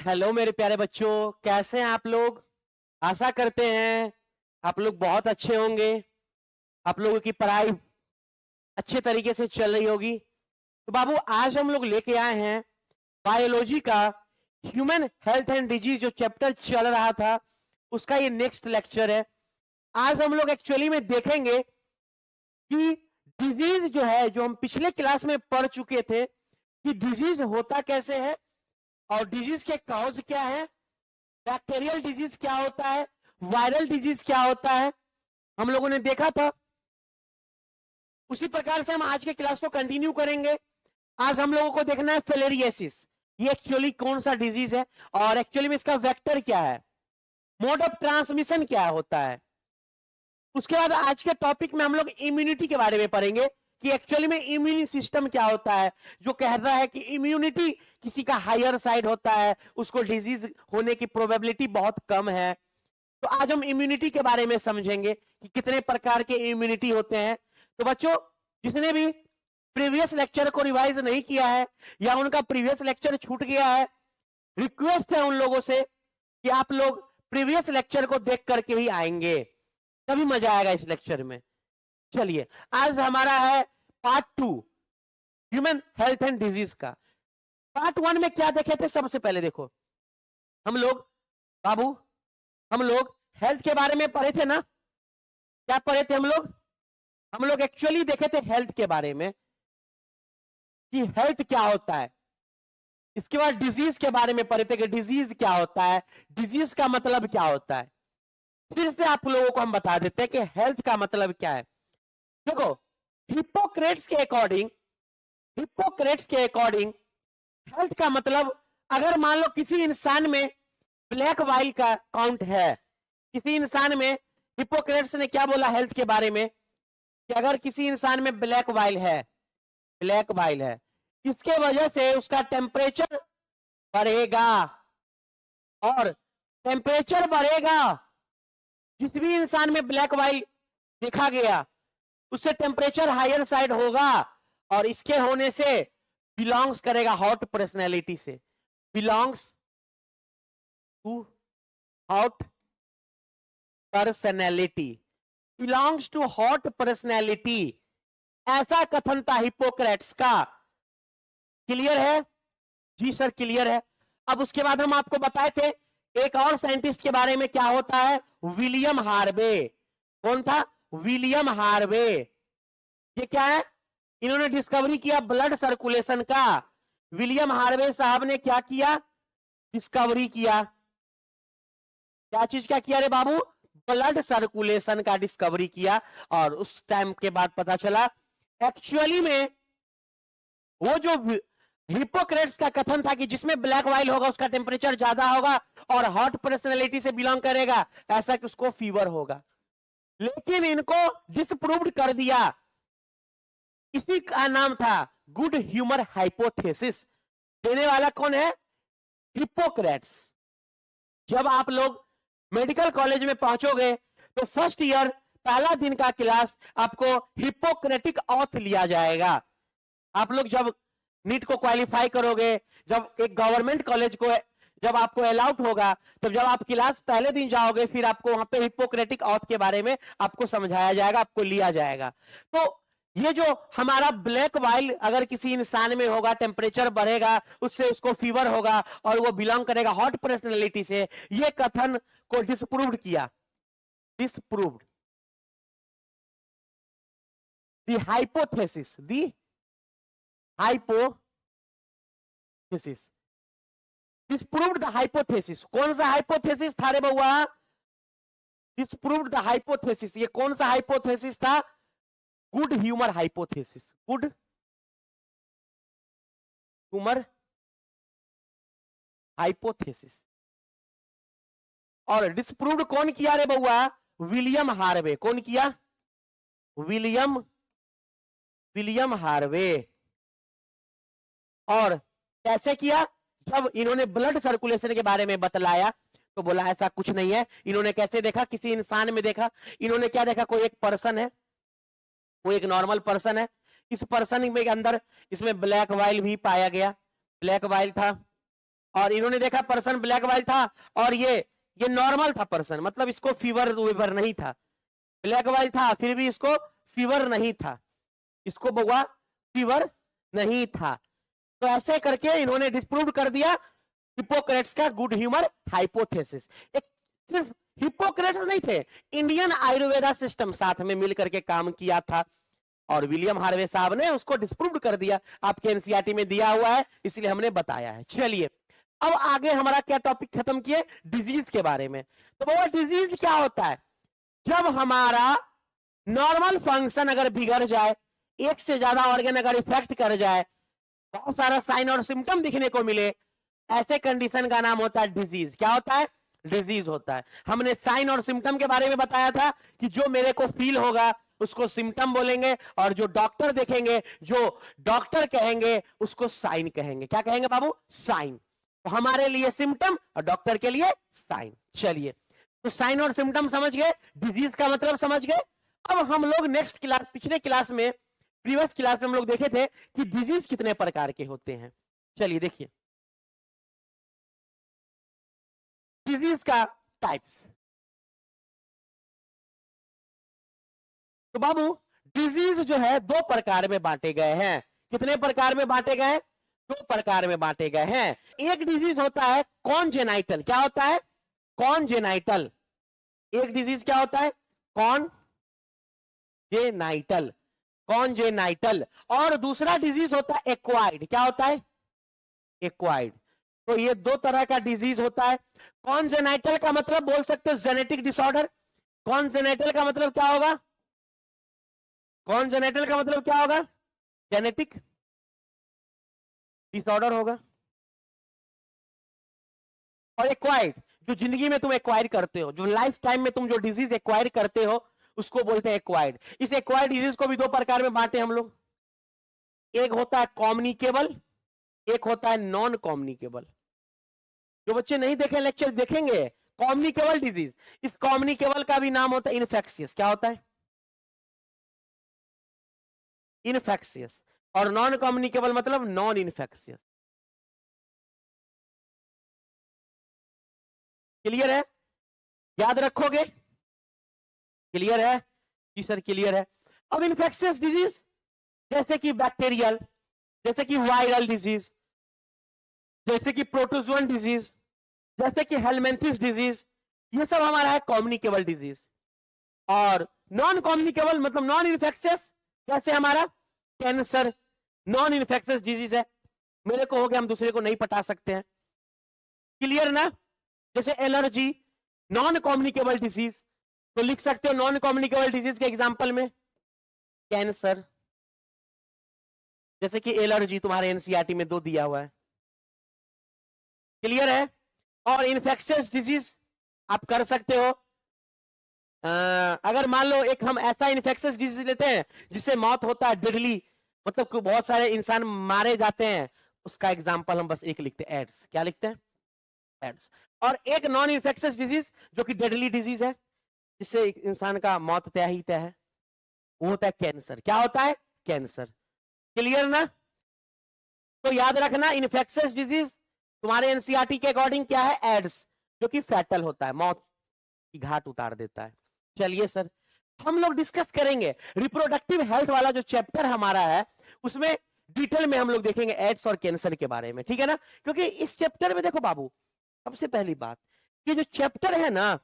Hello मेरे प्यारे बच्चों, कैसे हैं आप लोग। आशा करते हैं आप लोग बहुत अच्छे होंगे। आप लोगों की पढ़ाई अच्छे तरीके से चल रही होगी। तो बाबू, आज हम लोग लेके आए हैं बायोलॉजी का ह्यूमन हेल्थ एंड डिजीज, जो चैप्टर चल रहा था उसका ये नेक्स्ट लेक्चर है। आज हम लोग एक्चुअली में देखेंगे कि डिजीज जो है, जो हम पिछले क्लास में पढ़ चुके थे कि डिजीज होता कैसे है और डिजीज के कॉज क्या है, बैक्टीरियल डिजीज क्या होता है, वायरल डिजीज क्या होता है, हम लोगों ने देखा था। उसी प्रकार से हम आज के क्लास को कंटिन्यू करेंगे। आज हम लोगों को देखना है फिलेरियासिस, ये एक्चुअली कौन सा डिजीज है और एक्चुअली में इसका वेक्टर क्या है, मोड ऑफ ट्रांसमिशन क्या होता है। उसके बाद आज के टॉपिक में हम लोग इम्यूनिटी के बारे में पढ़ेंगे कि एक्चुअली में इम्यून सिस्टम क्या होता है, जो कह रहा है कि इम्यूनिटी किसी का हायर साइड होता है, उसको डिजीज होने की प्रोबेबिलिटी बहुत कम है। तो आज हम इम्यूनिटी के बारे में समझेंगे कि कितने प्रकार के इम्यूनिटी होते हैं। तो बच्चों, जिसने भी प्रीवियस लेक्चर को रिवाइज नहीं किया है या उनका प्रीवियस लेक्चर छूट गया है, रिक्वेस्ट है उन लोगों से कि आप लोग प्रीवियस लेक्चर को देख करके ही आएंगे, तभी मजा आएगा इस लेक्चर में। चलिए, आज हमारा है part 2 human health and disease का। पार्ट 1 में क्या देखे थे, सबसे पहले देखो हम लोग, बाबू हम लोग हेल्थ के बारे में पढ़े थे ना। क्या पढ़े थे हम लोग एक्चुअली देखे थे हेल्थ के बारे में कि हेल्थ क्या होता है। इसके बाद डिजीज के बारे में पढ़े थे कि डिजीज क्या होता है, डिजीज का मतलब क्या होता है। फिर से आप लोगों को हम बता देते हैं कि हेल्थ का मतलब क्या है। देखो, हिप्पोक्रेट्स के अकॉर्डिंग हेल्थ का मतलब, अगर मान लो किसी इंसान में ब्लैक वाइल का काउंट है, किसी इंसान में, हिप्पोक्रेट्स ने क्या बोला हेल्थ के बारे में कि अगर किसी इंसान में ब्लैक वाइल है, इसके वजह से उसका टेम्परेचर बढ़ेगा, और टेम्परेचर बढ़ेगा, जिस भी इंसान में ब्लैक वाइल देखा गया उससे टेम्परेचर हायर साइड होगा, और इसके होने से बिलोंग्स करेगा हॉट पर्सनैलिटी से, belongs to hot personality, belongs to hot personality, ऐसा कथन था हिप्पोक्रेट्स का। क्लियर है जी सर, क्लियर है। अब उसके बाद हम आपको बताए थे एक और साइंटिस्ट के बारे में, क्या होता है, विलियम हार्वे। कौन था, विलियम हार्वे। ये क्या है, इन्होंने डिस्कवरी किया ब्लड सर्कुलेशन का। विलियम हार्वे साहब ने क्या किया, डिस्कवरी किया। क्या चीज क्या किया रे बाबू, ब्लड सर्कुलेशन का डिस्कवरी किया। और उस टाइम के बाद पता चला एक्चुअली में वो जो हिप्पोक्रेट्स का कथन था कि जिसमें ब्लैक वाइल होगा उसका टेम्परेचर ज्यादा होगा और हॉट पर्सनैलिटी से बिलोंग करेगा, ऐसा कि उसको फीवर होगा, लेकिन इनको डिसप्रूव्ड कर दिया। इसी का नाम था गुड ह्यूमर हाइपोथेसिस। देने वाला कौन है, हिप्पोक्रेट्स। जब आप लोग मेडिकल कॉलेज में पहुंचोगे तो फर्स्ट ईयर पहला दिन का क्लास आपको हिप्पोक्रेटिक ऑथ लिया जाएगा। आप लोग जब नीट को क्वालिफाई करोगे, जब एक गवर्नमेंट कॉलेज को जब आपको अलाउड होगा, तब जब आप क्लास पहले दिन जाओगे, फिर आपको वहां पे हिप्पोक्रेटिक ऑथ के बारे में आपको समझाया जाएगा, आपको लिया जाएगा। तो ये जो हमारा ब्लैक वाइल अगर किसी इंसान में होगा, टेम्परेचर बढ़ेगा, उससे उसको फीवर होगा और वो बिलोंग करेगा हॉट पर्सनैलिटी से, ये कथन को डिसप्रूव्ड किया, disproved the hypothesis, the hypothesis, disproved the hypothesis. कौन सा हाइपोथेसिस था रे बउआ, डिसप्रूव्ड द हाइपोथेसिस। ये कौन सा हाइपोथेसिस था, good humour hypothesis, good humour hypothesis. और डिसप्रूव्ड कौन किया रे बउआ, विलियम हार्वे। कौन किया, विलियम हार्वे। और कैसे किया, जब इन्होंने ब्लड सर्कुलेशन के बारे में बतलाया तो बोला ऐसा कुछ नहीं है। इन्होंने कैसे देखा, किसी इंसान में देखा। इन्होंने क्या देखा, कोई एक पर्सन है, कोई एक नॉर्मल पर्सन है, इस पर्सन में अंदर इसमें ब्लैक वाइल भी पाया गया, ब्लैक वाइल था। और इन्होंने देखा पर्सन ब्लैक वाइट था और ये नॉर्मल था पर्सन, मतलब इसको फीवर वीवर नहीं था, ब्लैक वाइट था फिर भी इसको फीवर नहीं था, इसको बउआ फीवर नहीं था। तो ऐसे करके इन्होंने डिस्प्रूव कर दिया हिप्पोक्रेट्स का गुड ह्यूमर हाइपोथेसिस। एक सिर्फ हिप्पोक्रेट्स नहीं थे, इंडियन आयुर्वेदा सिस्टम साथ में मिलकर के काम किया था और विलियम हार्वे साहब ने उसको डिस्प्रूव कर दिया। आपके एनसीईआरटी में दिया हुआ है इसलिए हमने बताया है। चलिए अब आगे हमारा क्या टॉपिक खत्म किए, डिजीज के बारे में। तो वो डिजीज क्या होता है, जब हमारा नॉर्मल फंक्शन अगर बिगड़ जाए, एक से ज्यादा ऑर्गन अगर इफेक्ट कर जाए, बहुत सारा साइन और सिम्टम दिखने को मिले, ऐसे कंडीशन का नाम होता है डिजीज। क्या होता है, डिजीज होता है। हमने साइन और सिम्टम के बारे में बताया था कि जो मेरे को फील होगा उसको सिम्टम बोलेंगे और जो डॉक्टर देखेंगे, जो डॉक्टर कहेंगे उसको साइन कहेंगे। क्या कहेंगे बाबू, साइन। तो हमारे लिए सिम्टम और डॉक्टर के लिए साइन। चलिए तो साइन और सिम्टम समझ गए, डिजीज का मतलब समझ गए। अब हम लोग नेक्स्ट क्लास, पिछले क्लास में, प्रीवियस क्लास में हम लोग देखे थे कि डिजीज कितने प्रकार के होते हैं। चलिए देखिए डिजीज का टाइप्स। तो बाबू डिजीज जो है दो प्रकार में बांटे गए हैं। कितने प्रकार में बांटे गए, दो प्रकार में बांटे गए हैं। एक डिजीज होता है कॉन्जेनाइटल। क्या होता है, कॉन्जेनाइटल। एक डिजीज क्या होता है, कॉन्जेनाइटल, कॉन्जेनाइटल। और दूसरा डिजीज होता है एक्वायर्ड। क्या होता है, एक्वायर्ड। तो ये दो तरह का डिजीज होता है। कॉन्जेनाइटल का मतलब बोल सकते हो जेनेटिक डिसऑर्डर। कॉन्जेनाइटल का मतलब क्या होगा, कॉन्जेनाइटल का मतलब क्या होगा, जेनेटिक डिसऑर्डर होगा। और एक्वायर्ड, जो जिंदगी में तुम एक्वायर करते हो, जो लाइफ टाइम में तुम जो डिजीज एक्वायर करते हो उसको बोलते हैं एक्वायर्ड। इस एक्वायर्ड डिजीज को भी दो प्रकार में बांटे हम लोग। एक होता है कम्युनिकेबल, एक होता है नॉन कम्युनिकेबल। जो बच्चे नहीं देखे लेक्चर देखेंगे, कम्युनिकेबल डिजीज। इस कम्युनिकेबल का भी नाम होता है इन्फेक्शियस। क्या होता है, इन्फेक्शियस। और नॉन कम्युनिकेबल मतलब नॉन इन्फेक्शियस। क्लियर है, याद रखोगे, क्लियर है जी सर, क्लियर है। अब इन्फेक्शियस डिजीज जैसे कि बैक्टीरियल, जैसे कि वायरल डिजीज, जैसे कि प्रोटोजोअन डिजीज, जैसे कि हेलमेंथिस डिजीज, ये सब हमारा है कम्युनिकेबल डिजीज। और नॉन कम्युनिकेबल मतलब नॉन इन्फेक्शियस, जैसे हमारा कैंसर नॉन इन्फेक्शियस डिजीज है। मेरे को हो गया, हम दूसरे को नहीं पटा सकते हैं। क्लियर ना। जैसे एलर्जी नॉन कम्युनिकेबल डिजीज, तो लिख सकते हो नॉन कम्युनिकेबल डिजीज के एग्जांपल में कैंसर, जैसे कि एलर्जी तुम्हारे एनसीईआरटी में 2 दिया हुआ है। क्लियर है। और इन्फेक्शियस डिजीज आप कर सकते हो, अगर मान लो एक हम ऐसा इन्फेक्शियस डिजीज लेते हैं जिससे मौत होता है, डेडली, मतलब कि बहुत सारे इंसान मारे जाते हैं, उसका एग्जांपल हम बस एक लिखते हैं, एड्स। क्या लिखते हैं, एड्स। और एक नॉन इन्फेक्शियस डिजीज जो कि डेडली डिजीज है, जिससे इंसान का मौत तय ही तय है, वो होता है कैंसर। क्या होता है, कैंसर। क्लियर ना। तो याद रखना इन्फेक्शियस डिजीज तुम्हारे एनसीईआरटी के अकॉर्डिंग क्या है, एड्स, जो कि फैटल होता है, मौत की घाट उतार देता है। चलिए सर, हम लोग डिस्कस करेंगे रिप्रोडक्टिव हेल्थ वाला जो चैप्टर हमारा है, उसमें डिटेल में हम लोग देखेंगे एड्स और कैंसर के बारे में, ठीक है ना। क्योंकि इस चैप्टर में देखो बाबू, सबसे पहली बात, ये जो चैप्टर है ना,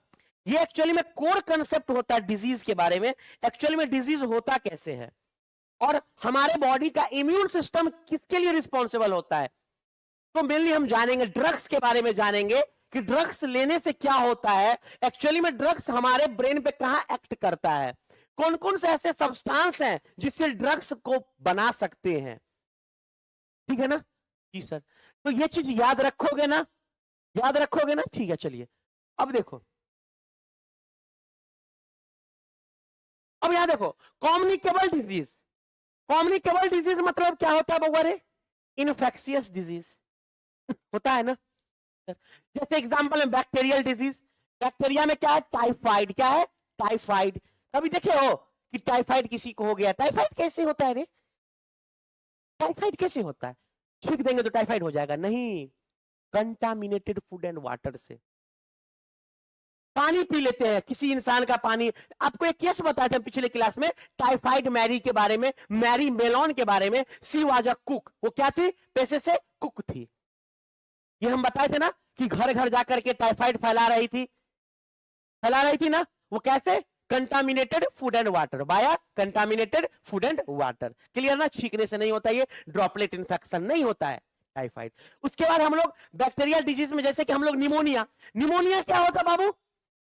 ये एक्चुअली में कोर कंसेप्ट होता है डिजीज के बारे में। एक्चुअली में डिजीज होता कैसे है और हमारे बॉडी का इम्यून सिस्टम किसके लिए रिस्पॉन्सिबल होता है। तो मेनली हम जानेंगे, ड्रग्स के बारे में जानेंगे कि ड्रग्स लेने से क्या होता है, एक्चुअली में ड्रग्स हमारे ब्रेन पे कहां एक्ट करता है, कौन कौन से ऐसे सब्सटेंस हैं जिससे ड्रग्स को बना सकते हैं, ठीक है ना। जी सर, तो ये चीज याद रखोगे ना, याद रखोगे ना, ठीक है। चलिए अब देखो, अब यहां देखो कम्युनिकेबल डिजीज। कम्युनिकेबल डिजीज मतलब क्या होता है बउआ रे, इन्फेक्शियस डिजीज होता है ना। जैसे एग्जांपल में बैक्टीरियल डिजीज, बैक्टीरिया में क्या है, टाइफाइड। क्या है, टाइफाइड। कभी देखे हो कि टाइफाइड किसी को हो गया, टाइफाइड कैसे होता है रे, टाइफाइड कैसे होता है, छींक देंगे तो टाइफाइड हो जाएगा, नहीं। कंटामिनेटेड फूड एंड वाटर से। पानी पी लेते हैं, किसी इंसान का पानी। आपको एक केस बताया था पिछले क्लास में, टाइफाइड मैरी के बारे में, मैरी मेलॉन के बारे में। सी वाज अ कुक, वो क्या थी, पेशे से कुक थी। ये हम बताए थे ना कि घर घर जाकर के टाइफाइड फैला रही थी ना। वो कैसे, कंटामिनेटेड फूड एंड वाटर, बाया contaminated food and water. Clear ना, छींकने से नहीं होता, ये ड्रॉपलेट इंफेक्शन नहीं होता है टाइफाइड। उसके बाद हम लोग बैक्टीरियल डिजीज में, जैसे कि हम लोग निमोनिया क्या होता बाबू,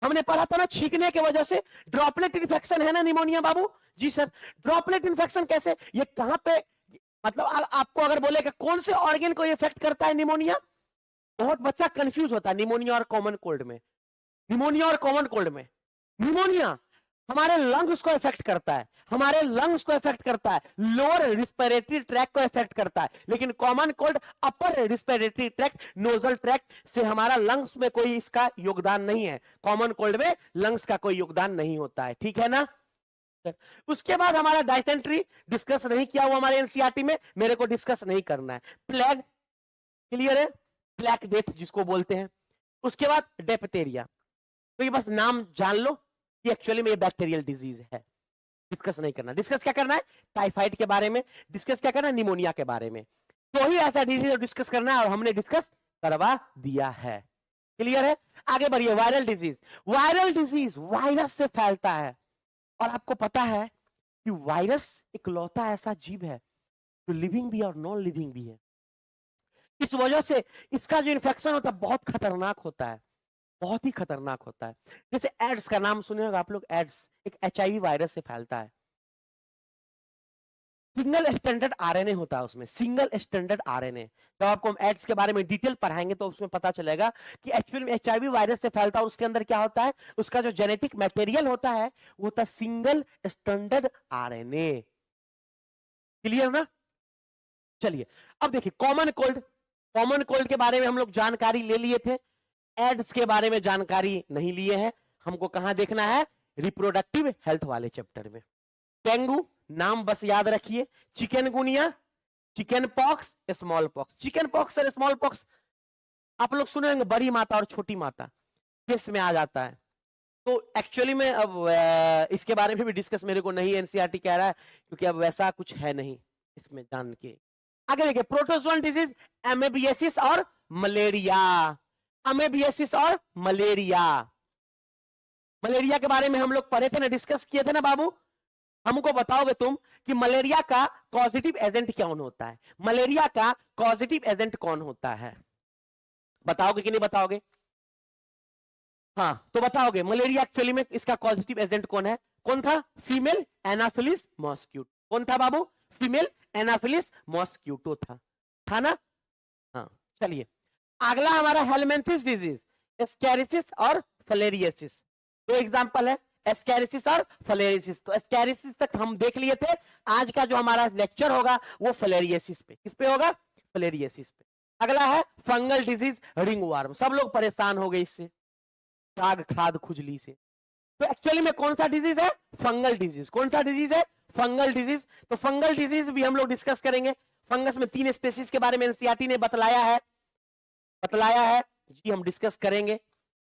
हमने पढ़ा था ना, छींकने की वजह से ड्रॉपलेट इन्फेक्शन है ना निमोनिया बाबू। जी सर, ड्रॉपलेट इन्फेक्शन कैसे, ये कहां पे, मतलब आपको अगर बोले कि कौन से ऑर्गन को इफेक्ट करता है निमोनिया, बहुत बच्चा कंफ्यूज होता है निमोनिया और कॉमन कोल्ड में। निमोनिया हमारे लंग्स को इफेक्ट करता है, लोअर रिस्पिरेटरी ट्रैक्ट को इफेक्ट करता है। लेकिन कॉमन कोल्ड अपर रिस्पिरेटरी ट्रैक्ट, नोजल ट्रैक्ट से हमारा लंग्स में कोई इसका योगदान नहीं है। कॉमन कोल्ड में लंग्स का कोई योगदान नहीं होता है, ठीक है ना। उसके बाद हमारा डायसेंट्री डिस्कस नहीं किया हुआ हमारे एनसीईआरटी में, मेरे को डिस्कस नहीं करना है। प्लेग क्लियर है, ब्लैक डेथ जिसको बोलते हैं। उसके बाद डिप्थेरिया, तो ये बस नाम जान लो कि एक्चुअली में ये बैक्टीरियल डिजीज है, डिस्कस नहीं करना। डिस्कस क्या करना है, टाइफाइड के बारे में, डिस्कस क्या करना है, निमोनिया के बारे में। तो ही ऐसा डिजीज डिस्कस करना है, और हमने डिस्कस करवा दिया है। क्लियर है, आगे बढ़िए। वायरल डिजीज वायरस से फैलता है, और आपको पता है कि वायरस इकलौता ऐसा जीव है जो लिविंग भी और नॉन लिविंग भी है। इस वजह से इसका जो इन्फेक्शन होता है बहुत खतरनाक होता है, बहुत ही खतरनाक होता है। जैसे एड्स का नाम सुने होगा आप लोग, एड्स एक एचआईवी वायरस से फैलता है। सिंगल स्टैंडर्ड आरएनए होता है उसमें, सिंगल स्टैंडर्ड आरएनए। जब आपको हम एड्स के बारे में डिटेल पढ़ाएंगे तो उसमें पता चलेगा कि एक्चुअली में एचआईवी वायरस से फैलता है। उसके अंदर क्या होता है, उसका जो जेनेटिक मटेरियल होता है वो होता है सिंगल स्टैंडर्ड आरएनए। क्लियर ना। चलिए अब देखिए, कॉमन कोल्ड के बारे में हम लोग जानकारी ले लिए थे, एड्स के बारे में जानकारी नहीं लिए हैं। हमको कहां देखना है, रिप्रोडक्टिव हेल्थ वाले चैप्टर में। डेंगू नाम बस याद रखिए, chikungunya, chicken pox, small pox. Chicken pox और स्मॉल पॉक्स आप लोग सुने होंगे, बड़ी माता और छोटी माता केस में आ जाता है। तो एक्चुअली में अब इसके बारे में भी डिस्कस मेरे को नहीं एनसीईआरटी कह रहा है, क्योंकि अब वैसा कुछ है नहीं इसमें जान के। आगे देखिए, प्रोटोजोअन डिजीज, एमेबियासिस और मलेरिया। अमेबियासिस और मलेरिया के बारे में हम लोग पढ़े थे ना, डिस्कस किए थे ना बाबू। हमको बताओगे तुम कि मलेरिया का पॉजिटिव एजेंट कौन होता है, मलेरिया का पॉजिटिव एजेंट कौन होता है, बताओगे कि नहीं बताओगे। हाँ तो बताओगे, मलेरिया एक्चुअली में इसका पॉजिटिव एजेंट कौन है, कौन था, फीमेल एनाफिलिस मॉस्क्यूटो। कौन था बाबू, फीमेल एनाफिलिस मॉस्क्यूटो था ना। हाँ चलिए, अगला हमारा हेलमेंथिस डिजीज, एस्केरिसिस और फिलेरियोसिस। दो एग्जांपल है, एस्केरिसिस और फिलेरियोसिस। तो एस्केरिसिस तक हम देख लिए थे। आज का जो हमारा लेक्चर होगा वो फिलेरियोसिस पे, किस पे होगा, फिलेरियोसिस पे। अगला है फंगल डिजीज, रिंगवर्म। सब लोग परेशान हो गए इससे, साग खाद खुजली से। तो एक्चुअली में कौन सा डिजीज है, फंगल डिजीज। कौन सा डिजीज है, फंगल डिजीज। तो फंगल डिजीज भी हम लोग डिस्कस करेंगे। फंगस में 3 स्पेसीज के बारे में एनसीईआरटी ने बतलाया है जी, हम डिस्कस करेंगे,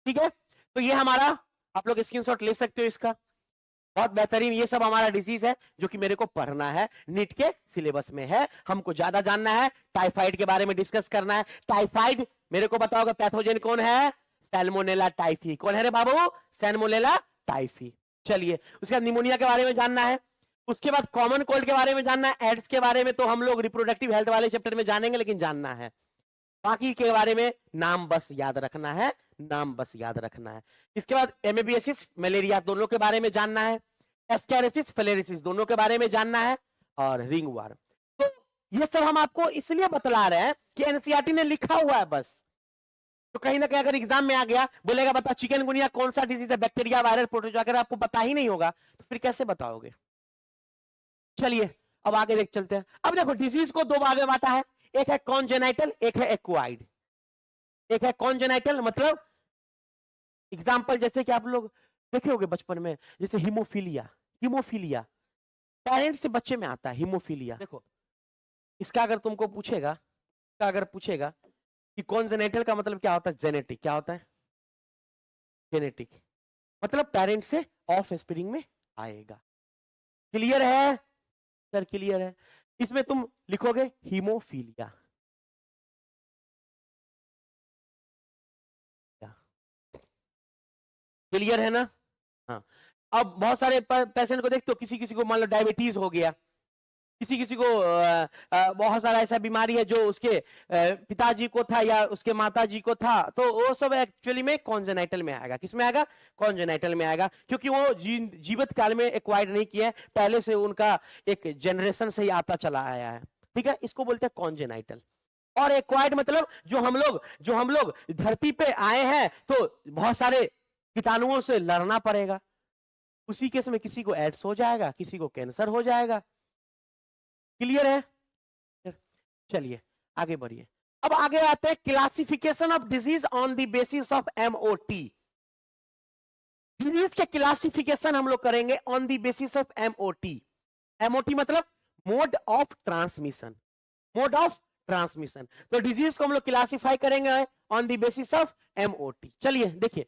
ठीक है। तो ये हमारा, आप लोग स्क्रीनशॉट ले सकते हो इसका, बहुत बेहतरीन। ये सब हमारा डिजीज है जो कि मेरे को पढ़ना है, नीट के सिलेबस में है। हमको ज्यादा जानना है, टाइफाइड के बारे में डिस्कस करना है। टाइफाइड मेरे को बताओगे पैथोजन कौन है, सैल्मोनेला टाइफी। कौन है रे बाबू, सैल्मोनेला टाइफी। चलिए, उसके बाद निमोनिया के बारे में जानना है। उसके बाद कॉमन कोल्ड के बारे में जानना है। एड्स के बारे में तो हम लोग रिप्रोडक्टिव हेल्थ वाले चैप्टर में जानेंगे, लेकिन जानना है। बाकी के बारे में नाम बस याद रखना है, इसके बाद एमेबियासिस, मलेरिया, दोनों के बारे में जानना है। एस्केरिसिस, फिलेरियोसिस, दोनों के बारे में जानना है। और रिंगवर्म। तो ये सब हम आपको इसलिए बतला रहे हैं कि एनसीईआरटी ने लिखा हुआ है बस। तो कहीं ना कहीं अगर एग्जाम में आ गया, बोलेगा बता चिकनगुनिया कौन सा डिजीज है, बैक्टीरिया, वायरल, प्रोटोजोआ, अगर आपको पता ही नहीं होगा तो फिर कैसे बताओगे। चलिए अब आगे देख चलते हैं। अब देखो, डिजीज को 2 भाग में बांटा है, एक है कॉन्जेनाइटल, एक है एक्वायर्ड। एक है कॉन्जेनाइटल मतलब एग्जाम्पल जैसे कि आप लोग देखे होंगे बचपन में, जैसे हीमोफीलिया पेरेंट्स से बच्चे में आता है हीमोफीलिया। देखो, इसका अगर तुमको पूछेगा कि कि कॉन्जेनिटल का मतलब क्या होता है, जेनेटिक। क्या होता है, जेनेटिक, मतलब पेरेंट से ऑफ स्प्रिंग में आएगा। क्लियर है सर, क्लियर है। इसमें तुम लिखोगे हीमोफीलिया, क्लियर है ना। हाँ, अब बहुत सारे पेशेंट को देखते हो, किसी किसी को मान लो डायबिटीज हो गया, किसी किसी को बहुत सारा ऐसा बीमारी है जो उसके पिताजी को था या उसके माताजी को था, तो वो सब एक्चुअली में कॉन्जेनाइटल में आएगा। किस में आएगा, कॉन्जेनाइटल में आएगा, क्योंकि वो जीवित काल में एक्वायर्ड नहीं किया है, पहले से उनका एक जनरेशन से ही आता चला आया है। ठीक है, इसको बोलते हैं कॉन्जेनाइटल। और एक्वायर्ड मतलब जो हम लोग धरती पे आए हैं तो बहुत सारे कीटाणुओं से लड़ना पड़ेगा। उसी केस में किसी को एड्स हो जाएगा, किसी को कैंसर हो जाएगा। क्लियर है। चलिए आगे बढ़िए। अब आगे आते हैं classification of disease on the basis of MOT. Disease के क्लासिफिकेशन हम लोग करेंगे on the basis of MOT. MOT मतलब mode of transmission, mode of transmission. तो डिजीज को हम लोग क्लासिफाई करेंगे on the basis of MOT. चलिए देखिए,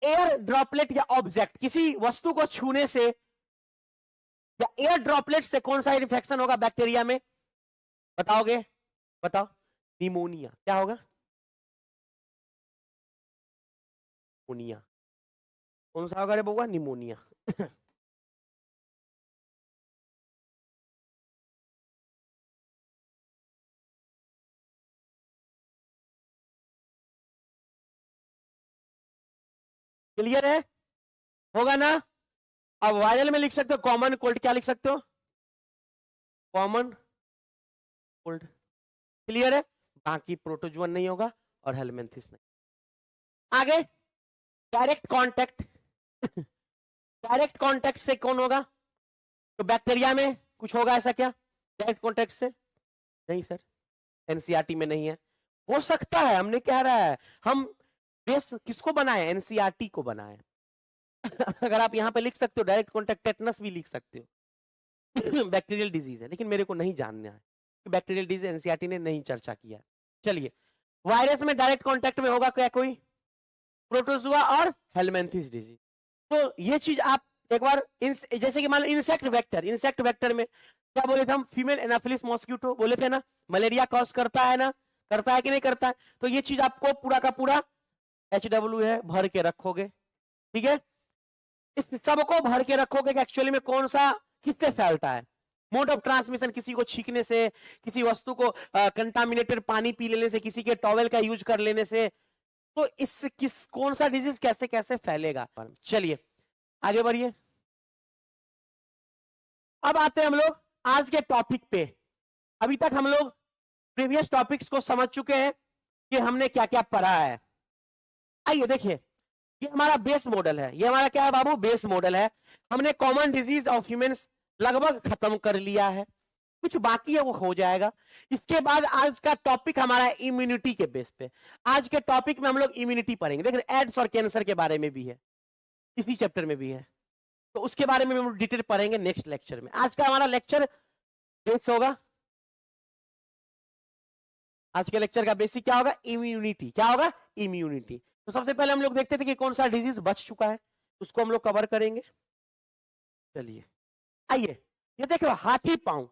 एयर ड्रॉपलेट या ऑब्जेक्ट, किसी वस्तु को छूने से या एयर ड्रॉपलेट से कौन सा इन्फेक्शन होगा बैक्टीरिया में, बताओगे, बताओ। निमोनिया। क्या होगा, निमोनिया। कौन सा होगा रे बउआ, निमोनिया। क्लियर है, होगा ना। अब वायरल में लिख सकते हो कॉमन कोल्ड, क्या लिख सकते हो, कॉमन कोल्ड। क्लियर है, बाकी प्रोटोजुअन नहीं होगा और हेलमेंथिस नहीं। आगे डायरेक्ट कांटेक्ट। डायरेक्ट कांटेक्ट से कौन होगा, तो बैक्टीरिया में कुछ होगा ऐसा क्या डायरेक्ट कांटेक्ट से, नहीं सर, एनसीईआरटी में नहीं है। हो सकता है, हमने कह रहा है हम बेस किसको बनाए, एनसीईआरटी को बनाए। अगर आप यहां पे लिख सकते हो डायरेक्ट कांटेक्ट टेटनस भी लिख सकते हो। बैक्टीरियल डिजीज है, लेकिन मेरे को नहीं जानना है कि बैक्टीरियल डिजीज एनसीईआरटी ने नहीं चर्चा किया है। चलिए, वायरस में डायरेक्ट कांटेक्ट में होगा क्या कोई, प्रोटोजुआ और हेलमेंथिस डिजीज। तो ये चीज आप एक बार जैसे कि मान लो इंसेक्ट वेक्टर, इंसेक्ट वेक्टर में क्या बोले थे हम, फीमेल एनाफिलिस मॉस्किटो बोले थे ना, मलेरिया कॉज करता है ना, करता है कि नहीं करता है। तो ये चीज आपको पूरा का पूरा HW है भर के रखोगे। ठीक है, इस सबको भर के रखोगे कि एक्चुअली में कौन सा किससे फैलता है। मोड ऑफ ट्रांसमिशन, किसी को छींकने से, किसी वस्तु को कंटामिनेटेड पानी पी लेने से, किसी के टॉवेल का यूज कर लेने से, तो इस कौन सा डिजीज कैसे कैसे फैलेगा। चलिए आगे बढ़िए। अब आते हैं हम लोग आज के टॉपिक पे। अभी तक हम लोग प्रीवियस टॉपिक्स को समझ चुके हैं कि हमने क्या क्या पढ़ा है। आइए देखिए, ये हमारा बेस मॉडल है, ये हमारा क्या है बाबू, बेस मॉडल है। हमने कॉमन डिजीज ऑफ ह्यूमंस लगभग खत्म कर लिया है, कुछ बाकी है वो हो जाएगा। इसके बाद आज का टॉपिक हमारा इम्यूनिटी के बेस पे। आज के टॉपिक में हम लोग इम्यूनिटी पढ़ेंगे। देख रहे एड्स और कैंसर के बारे में भी है, इसी चैप्टर में भी है, तो उसके बारे में हम डिटेल पढ़ेंगे नेक्स्ट लेक्चर में। आज का हमारा लेक्चर बेस होगा, आज के लेक्चर का बेसिक क्या होगा, इम्यूनिटी। क्या होगा, इम्यूनिटी। तो सबसे पहले हम लोग देखते थे कि कौन सा डिजीज बच चुका है, उसको हम लोग कवर करेंगे। चलिए आइए, ये देखो हाथी पांव,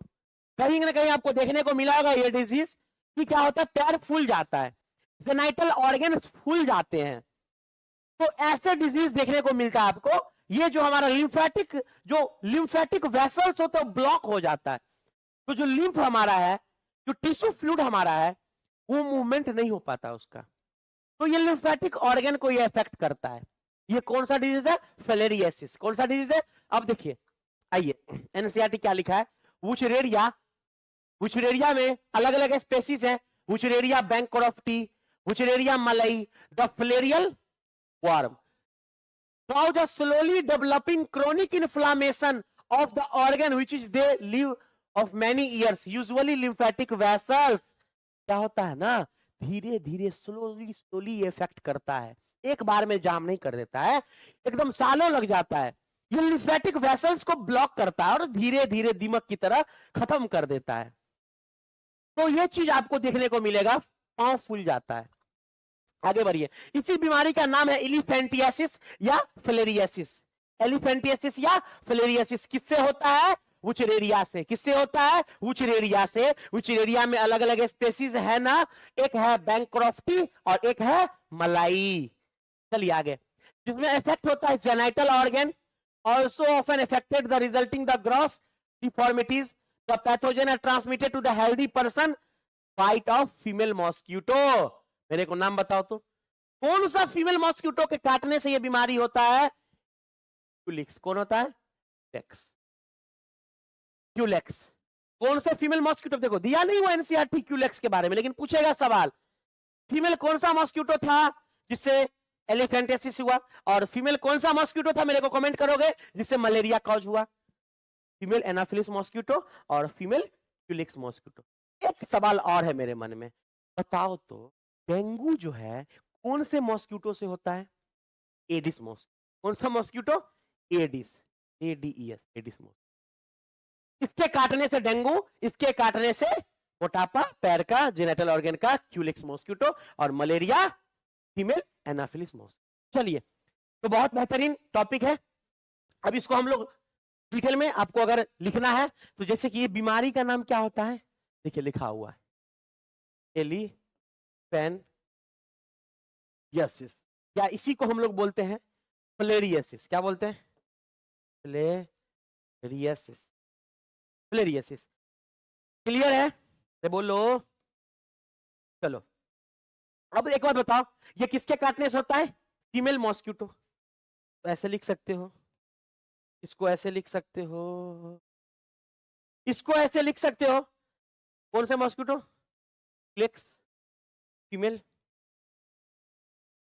कहीं ना कहीं आपको देखने को मिला होगा ये डिजीज कि क्या होता है, पैर फूल जाता है, जेनाइटल ऑर्गन फूल जाते हैं। तो ऐसे डिजीज देखने को मिलता है आपको। ये जो हमारा लिम्फेटिक वेसल्स होते हैं ब्लॉक हो जाता है, तो जो लिम्फ हमारा है, जो टिश्यू फ्लूइड हमारा है, वो मूवमेंट नहीं हो पाता उसका, तो ये लिम्फेटिक ऑर्गन को ये इफेक्ट करता है। ये कौन सा डिजीज है, फिलेरियासिस। कौन सा डिजीज है, अब देखिए, आइए एनसीईआरटी क्या लिखा है, वुचरेरिया। वुचरेरिया में अलग अलग स्पेसीज है, वुचरेरिया बैंकक्रॉफ्टी, वुचरेरिया मलई, the filarial worm cause a slowly developing chronic inflammation of the organ which is they live of many years, usually lymphatic vessels। क्या होता है ना, धीरे धीरे स्लोली इफेक्ट करता है, एक बार में जाम नहीं कर देता है, एकदम सालों लग जाता है। ये लिम्फेटिक वेसल्स को ब्लॉक करता है और धीरे धीरे दीमक की तरह खत्म कर देता है। तो ये चीज आपको देखने को मिलेगा पांव फूल जाता है। आगे बढ़िए, इसी बीमारी का नाम है एलिफेंटियासिस या फिलेरियासिस। एलिफेंटियासिस या फिलेरियासिस किससे होता है? वुचरेरिया से। किससे होता है? वुचरेरिया से। वुचरेरिया में अलग अलग स्पेसीज है ना, एक है बैंक्रॉफ्टी और एक है मलाई। चलिए आगे, जिसमें इफेक्ट होता है genital organ, also often affected the resulting the gross deformities, the pathogen are transmitted to the healthy person, bite of female mosquito. मेरे को नाम बताओ तो, कौन सा फीमेल मॉस्क्यूटो के काटने से यह बीमारी होता है? क्यूलिक्स। कौन होता है? क्यूलेक्स। क्यूलेक्स कौन से फीमेल मॉस्क्यूटो? देखो दिया नहीं हुआ एनसीईआरटी क्यूलेक्स के बारे में, लेकिन पूछेगा सवाल, फीमेल कौन सा मॉस्क्यूटो था जिससे एलिफेंटियासिस हुआ, और फीमेल कौन सा मॉस्क्यूटो था, मेरे को कमेंट करोगे, जिससे मलेरिया कॉज हुआ? फीमेल एनाफिलिस मॉस्क्यूटो और फीमेल क्यूलिक्स मॉस्क्यूटो। एक सवाल और है मेरे मन में, बताओ तो डेंगू जो है कौन से मॉस्क्यूटो से होता है? Aedes mosquito. कौन सा mosquito? Aedes, ADES, Aedes mosquito. इसके काटने से डेंगू, इसके काटने से मोटापा, पैर का, जेनिटल ऑर्गन का, क्यूलिक्स मॉस्क्यूटो, और मलेरिया फीमेल एनाफिलिस मॉस्क्यूटो। चलिए, तो बहुत बेहतरीन टॉपिक है। अब इसको हम लोग डिटेल में आपको अगर लिखना है तो, जैसे कि ये बीमारी का नाम क्या होता है, देखिए लिखा हुआ है एलिफेंटियासिस, या इसी को हम लोग बोलते हैं फिलेरियासिस। क्या बोलते हैं? फिलेरियासिस। फिलेरियासिस क्लियर है? बोलो। चलो अब एक बार बताओ, ये किसके काटने से होता है? Female mosquito. तो ऐसे लिख सकते हो, इसको ऐसे लिख सकते हो, इसको ऐसे लिख सकते हो। कौन से mosquito? Culex female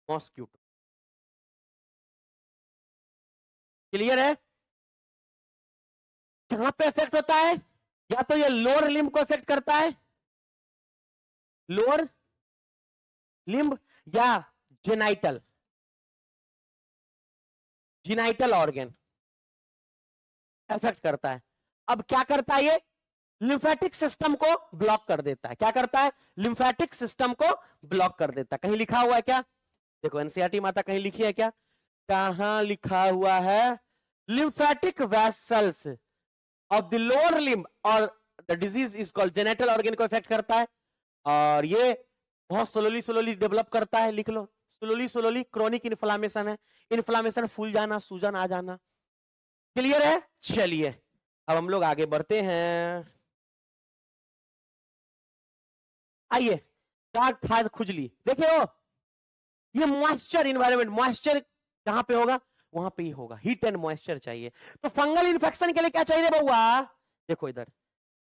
mosquito. Clear है? कहां पे इफेक्ट होता है? या तो ये लोअर लिम्ब को इफेक्ट करता है, लोअर लिम्ब, या जेनाइटल, जेनाइटल ऑर्गन इफेक्ट करता है। अब क्या करता है ये? लिम्फेटिक सिस्टम को ब्लॉक कर देता है। क्या करता है? लिम्फेटिक सिस्टम को ब्लॉक कर देता है। कहीं लिखा हुआ है क्या? देखो एनसीईआरटी माता कहीं लिखी है क्या? कहां लिखा हुआ है? Lymphatic vessels of the lower limb और the disease is called genital organ को इफेक्ट करता है, और ये बहुत स्लोली स्लोली डेवलप करता है। लिख लो, स्लोली स्लोली क्रोनिक इन्फ्लामेशन है, इन्फ्लामेशन, फूल जाना, सूजन आ जाना। क्लियर है? चलिए अब हम लोग आगे बढ़ते हैं। आइए, दाग, खाज, खुजली, देखिए वो ये मॉइस्चर इन्वायरमेंट, मॉइस्चर जहां पे होगा वहां पे ही होगा, हीट एंड मॉइस्चर चाहिए। तो फंगल इन्फेक्शन के लिए क्या चाहिए बउआ? देखो इधर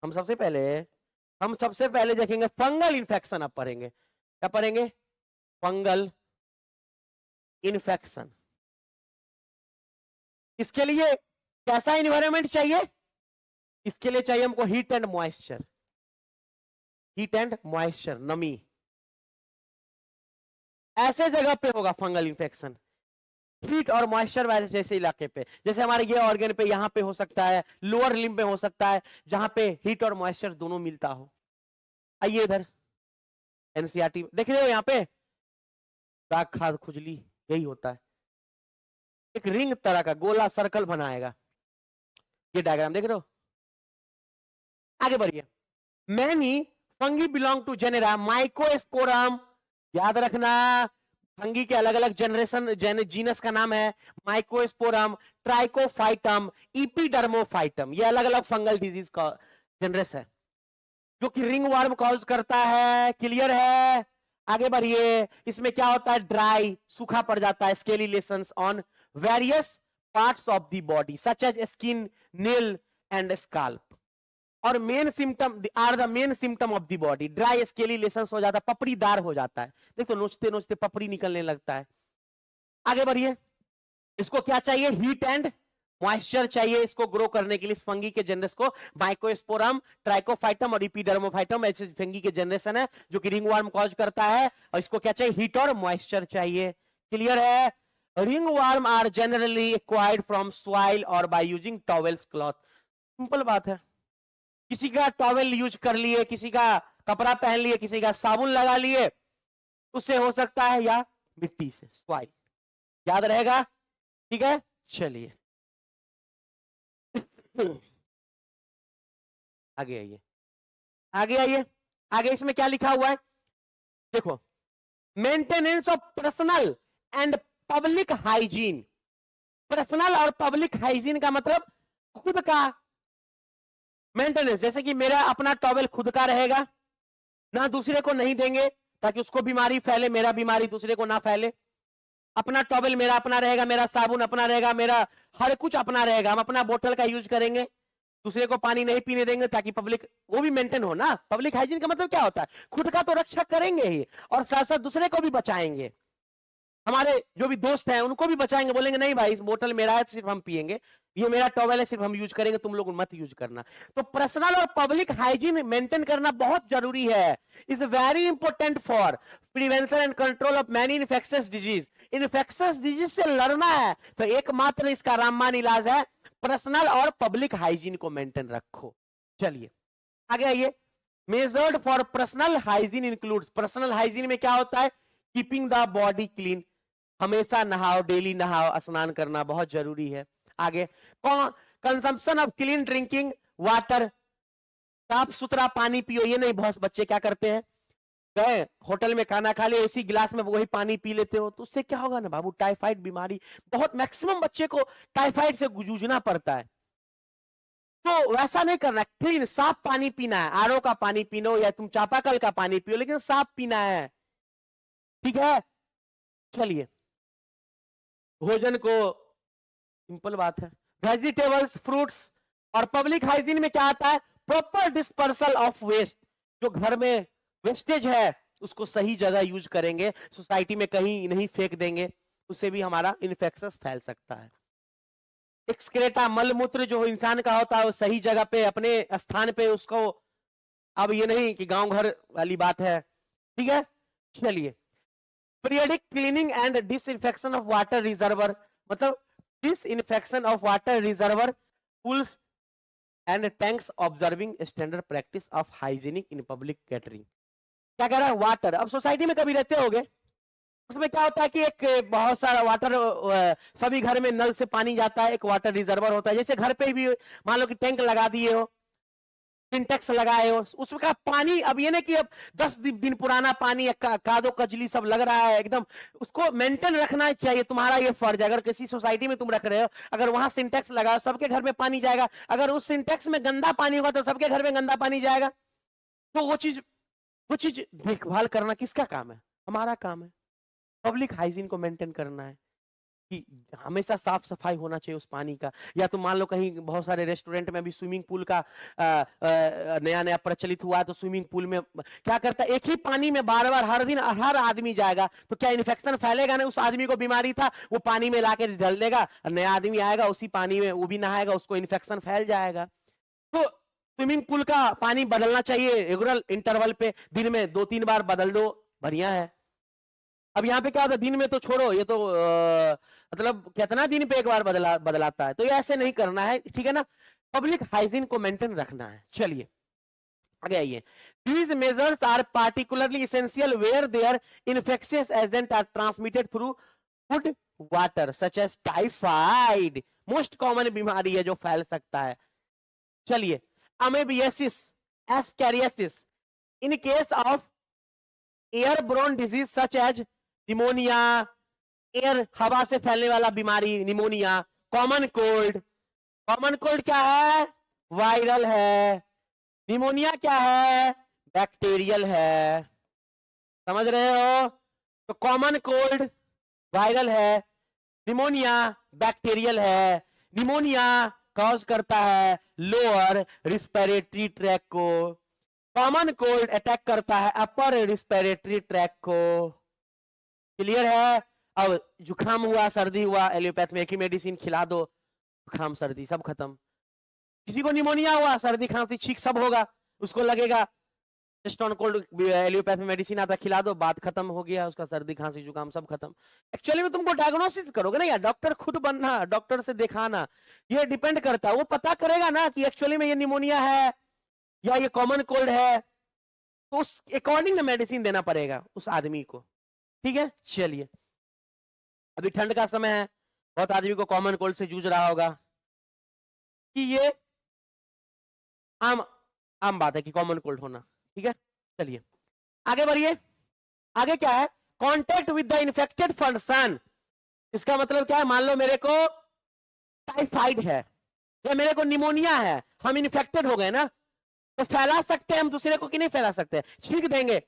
हम सबसे पहले देखेंगे फंगल इन्फेक्शन। आप पढ़ेंगे, क्या पढ़ेंगे? Fungal infection. इसके लिए कैसा इन्वायरमेंट चाहिए? इसके लिए चाहिए हमको heat and moisture, heat and moisture, नमी। ऐसे जगह पे होगा फंगल इन्फेक्शन, हीट और मॉइस्चर वाले जैसे इलाके पे, जैसे हमारे ये ऑर्गन पे, यहां पे हो सकता है, लोअर लिम्ब में हो सकता है, जहां पे हीट और मॉइस्चर दोनों मिलता हो। आइए इधर एनसीईआरटी देख रहे हो, यहां पे दाग, खाज, खुजली यही होता है। एक रिंग तरह का गोला सर्कल बनाएगा, ये डायग्राम देख रहे हो। आगे बढ़िए, many fungi belong to genera Microsporum. याद रखना, फंगी के अलग अलग जनरेशन, जीनस का नाम है माइकोस्पोरम, ट्राइकोफाइटम, इपिडर्मोफाइटम। ये अलग अलग फंगल डिजीज का जनरेस है जो कि रिंग वर्म कॉज करता है। क्लियर है? आगे बढ़िए, इसमें क्या होता है? ड्राई, सूखा पड़ जाता है, scaly lesions on various parts of the body such as skin, nail and scalp. और main symptom are the main symptom of the body. Dry scaly lesions हो जाता है, पपड़ीदार हो जाता है, देखो नोचते नोचते पपड़ी निकलने लगता है। आगे बढ़िए, इसको क्या चाहिए? हीट एंड मॉइस्चर चाहिए इसको ग्रो करने के लिए। इस फंगी के जनरेस को माइकोस्पोरम, ट्राइकोफाइटम और इपिडर्मोफाइटम ऐसे फंगी के जनरेशन है जो कि रिंगवर्म कॉज करता है, और इसको क्या चाहिए? हीट और मॉइस्चर चाहिए। क्लियर है? Ringworm are generally acquired from soil और by using towels, cloth. Simple बात है, किसी का टॉवेल यूज कर लिए, किसी का कपड़ा पहन लिए, किसी का साबुन लगा लिए, उससे हो सकता है, या मिट्टी से, सॉइल, याद रहेगा, ठीक है। चलिए आगे आइए, आगे आइए, आगे इसमें क्या लिखा हुआ है देखो, maintenance of personal and public hygiene. Personal और पब्लिक हाइजीन का मतलब खुद का मेंटेनेंस, जैसे कि मेरा अपना टॉवेल खुद का रहेगा, ना दूसरे को नहीं देंगे ताकि उसको बीमारी फैले, मेरा बीमारी दूसरे को ना फैले। अपना टॉवेल मेरा अपना रहेगा, मेरा साबुन अपना रहेगा, मेरा हर कुछ अपना रहेगा, हम अपना बोतल का यूज करेंगे, दूसरे को पानी नहीं पीने देंगे ताकि पब्लिक वो भी मेंटेन हो ना। पब्लिक हाइजीन का मतलब क्या होता है, खुद का तो रक्षा करेंगे ही और साथ साथ दूसरे को भी बचाएंगे, हमारे जो भी दोस्त हैं उनको भी बचाएंगे, बोलेंगे नहीं भाई इस बोतल मेरा है सिर्फ हम पिएंगे, ये मेरा टॉवेल है सिर्फ हम यूज करेंगे, तुम लोग मत यूज करना। तो पर्सनल और पब्लिक हाइजीन मेंटेन करना बहुत जरूरी है, is very important for prevention and control of many infectious disease. Infectious disease से लड़ना है तो एकमात्र इसका रामबाण इलाज है, पर्सनल और पब्लिक हाइजीन को मेंटेन रखो। चलिए आगे आइए, measured for personal hygiene includes, personal hygiene में क्या होता है, कीपिंग द बॉडी क्लीन, हमेशा नहाओ, डेली नहाओ, स्नान करना बहुत जरूरी है। आगे consumption of clean drinking water, साफ सुथरा पानी पियो, ये नहीं बहुत बच्चे क्या करते हैं, गए होटल में खाना खा लिया, इसी गिलास में वही पानी पी लेते हो, तो उससे क्या होगा ना बाबू, टाइफाइड बीमारी, बहुत मैक्सिमम बच्चे को टाइफाइड से जूझना पड़ता है। तो वैसा नहीं करना, क्लीन साफ पानी पीना है, आरओ का पानी पीनो या तुम चापाकल का पानी पियो, लेकिन साफ पीना है, ठीक है। चलिए भोजन को, सिंपल बात है, वेजिटेबल्स फ्रूट्स, और पब्लिक हाइजीन में क्या आता है, प्रॉपर डिस्पर्सल ऑफ वेस्ट, जो घर में वेस्टेज है उसको सही जगह यूज करेंगे, सोसाइटी में कहीं नहीं फेंक देंगे, उससे भी हमारा इन्फेक्शन फैल सकता है। एक्सक्रेटा मलमूत्र जो इंसान का होता है वो सही जगह पे अपने स्थान पे उसको, अब ये नहीं कि गांव घर वाली बात है, ठीक है। चलिए periodic cleaning and disinfection of water reservoir, मतलब disinfection of water reservoir pools and tanks, observing standard practice of hygienic in public catering. क्या कह रहा है, वाटर, अब सोसाइटी में कभी रहते होगे, उसमें क्या होता है कि एक बहुत सारा वाटर, सभी घर में नल से पानी जाता है, एक वाटर रिजर्वर होता है, जैसे घर पे भी मान लो कि टैंक लगा दिए हो, सिंटेक्स लगाए हो, उसमें का पानी, अब ये नहीं कि अब 10 दिन पुराना पानी कादो कजली सब लग रहा है एकदम, उसको मेंटेन रखना चाहिए, तुम्हारा ये फर्ज है। अगर किसी सोसाइटी में तुम रख रहे हो, अगर वहां सिंटेक्स लगा, सबके घर में पानी जाएगा, अगर उस सिंटेक्स में गंदा पानी होगा तो सबके घर में गंदा पानी जाएगा, तो वो चीज देखभाल करना किसका काम है, हमारा काम है। पब्लिक हाइजीन को मेंटेन करना है कि हमेशा साफ सफाई होना चाहिए उस पानी का। या तो मान लो कहीं बहुत सारे रेस्टोरेंट में भी स्विमिंग पूल का नया नया प्रचलित हुआ है, तो स्विमिंग पूल में क्या करता है, एक ही पानी में बार बार हर दिन हर आदमी जाएगा, तो क्या इन्फेक्शन फैलेगा ना, उस आदमी को बीमारी था वो पानी में लाके डाल देगा, नया आदमी आएगा उसी पानी में वो भी नहाएगा, उसको इन्फेक्शन फैल जाएगा। तो स्विमिंग पूल का पानी बदलना चाहिए रेगुलर इंटरवल पे, दिन में 2-3 बार बदल दो, बढ़िया है। अब यहाँ पे क्या होता है, दिन में तो छोड़ो, ये तो मतलब कितना दिन पे एक बार बदलाता है, तो ये ऐसे नहीं करना है, ठीक है ना, पब्लिक हाइजीन को मेंटेन रखना है। चलिए आगे आइए, these measures are particularly essential where their infectious agent are transmitted through food water such as typhoid, most common बीमारी है जो फैल सकता है। चलिए amoebiasis, ascariasis, in case of airborne disease such as pneumonia, air हवा से फैलने वाला बीमारी pneumonia, common cold, common cold क्या है, वायरल है, निमोनिया क्या है, बैक्टीरियल है, समझ रहे हो, तो कॉमन कोल्ड वायरल है, निमोनिया बैक्टीरियल है। निमोनिया कॉज करता है लोअर रिस्पिरेटरी ट्रैक को, कॉमन कोल्ड अटैक करता है अपर रिस्पिरेटरी ट्रैक को, क्लियर है। अब जुकाम हुआ, सर्दी हुआ, एलोपैथ में एक ही मेडिसिन खिला दो, जुकाम सर्दी सब खत्म। किसी को निमोनिया हुआ, सर्दी खांसी छींक सब होगा, उसको लगेगा स्टोन कोल्ड, एलोपैथ में मेडिसिन आता खिला दो, बात खत्म हो गया, उसका सर्दी खांसी जुकाम सब खत्म। एक्चुअली में तुमको डायग्नोसिस करोगे ना, या डॉक्टर खुद बनना, डॉक्टर से दिखाना, ये डिपेंड करता है, वो पता करेगा ना कि एक्चुअली में ये निमोनिया है या ये कॉमन कोल्ड है, तो उस अकॉर्डिंग ना मेडिसिन देना पड़ेगा उस आदमी को। ठीक है, चलिए अभी ठंड का समय है, बहुत आदमी को कॉमन कोल्ड से जूझ रहा होगा कि ये आम आम बात है कि कॉमन कोल्ड होना। ठीक है, चलिए आगे बढ़िए। आगे क्या है, contact with the infected person. इसका मतलब क्या है, मान लो मेरे को टाइफाइड है या मेरे को निमोनिया है, हम इन्फेक्टेड हो गए ना, तो फैला सकते हैं हम दूसरे को कि नहीं फैला सकते? छींक देंगे,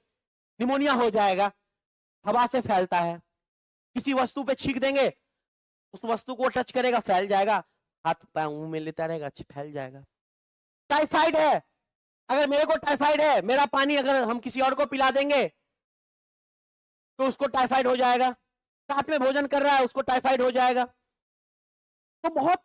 निमोनिया हो जाएगा, हवा से फैलता है। किसी वस्तु पे छींक देंगे, उस वस्तु को टच करेगा, फैल जाएगा, हाथ मुंह में लेता रहेगा, फैल जाएगा। टाइफाइड है, अगर मेरे को टाइफाइड है, मेरा पानी अगर हम किसी और को पिला देंगे तो उसको टाइफाइड हो जाएगा। साथ में भोजन कर रहा है, उसको टाइफाइड हो जाएगा। तो बहुत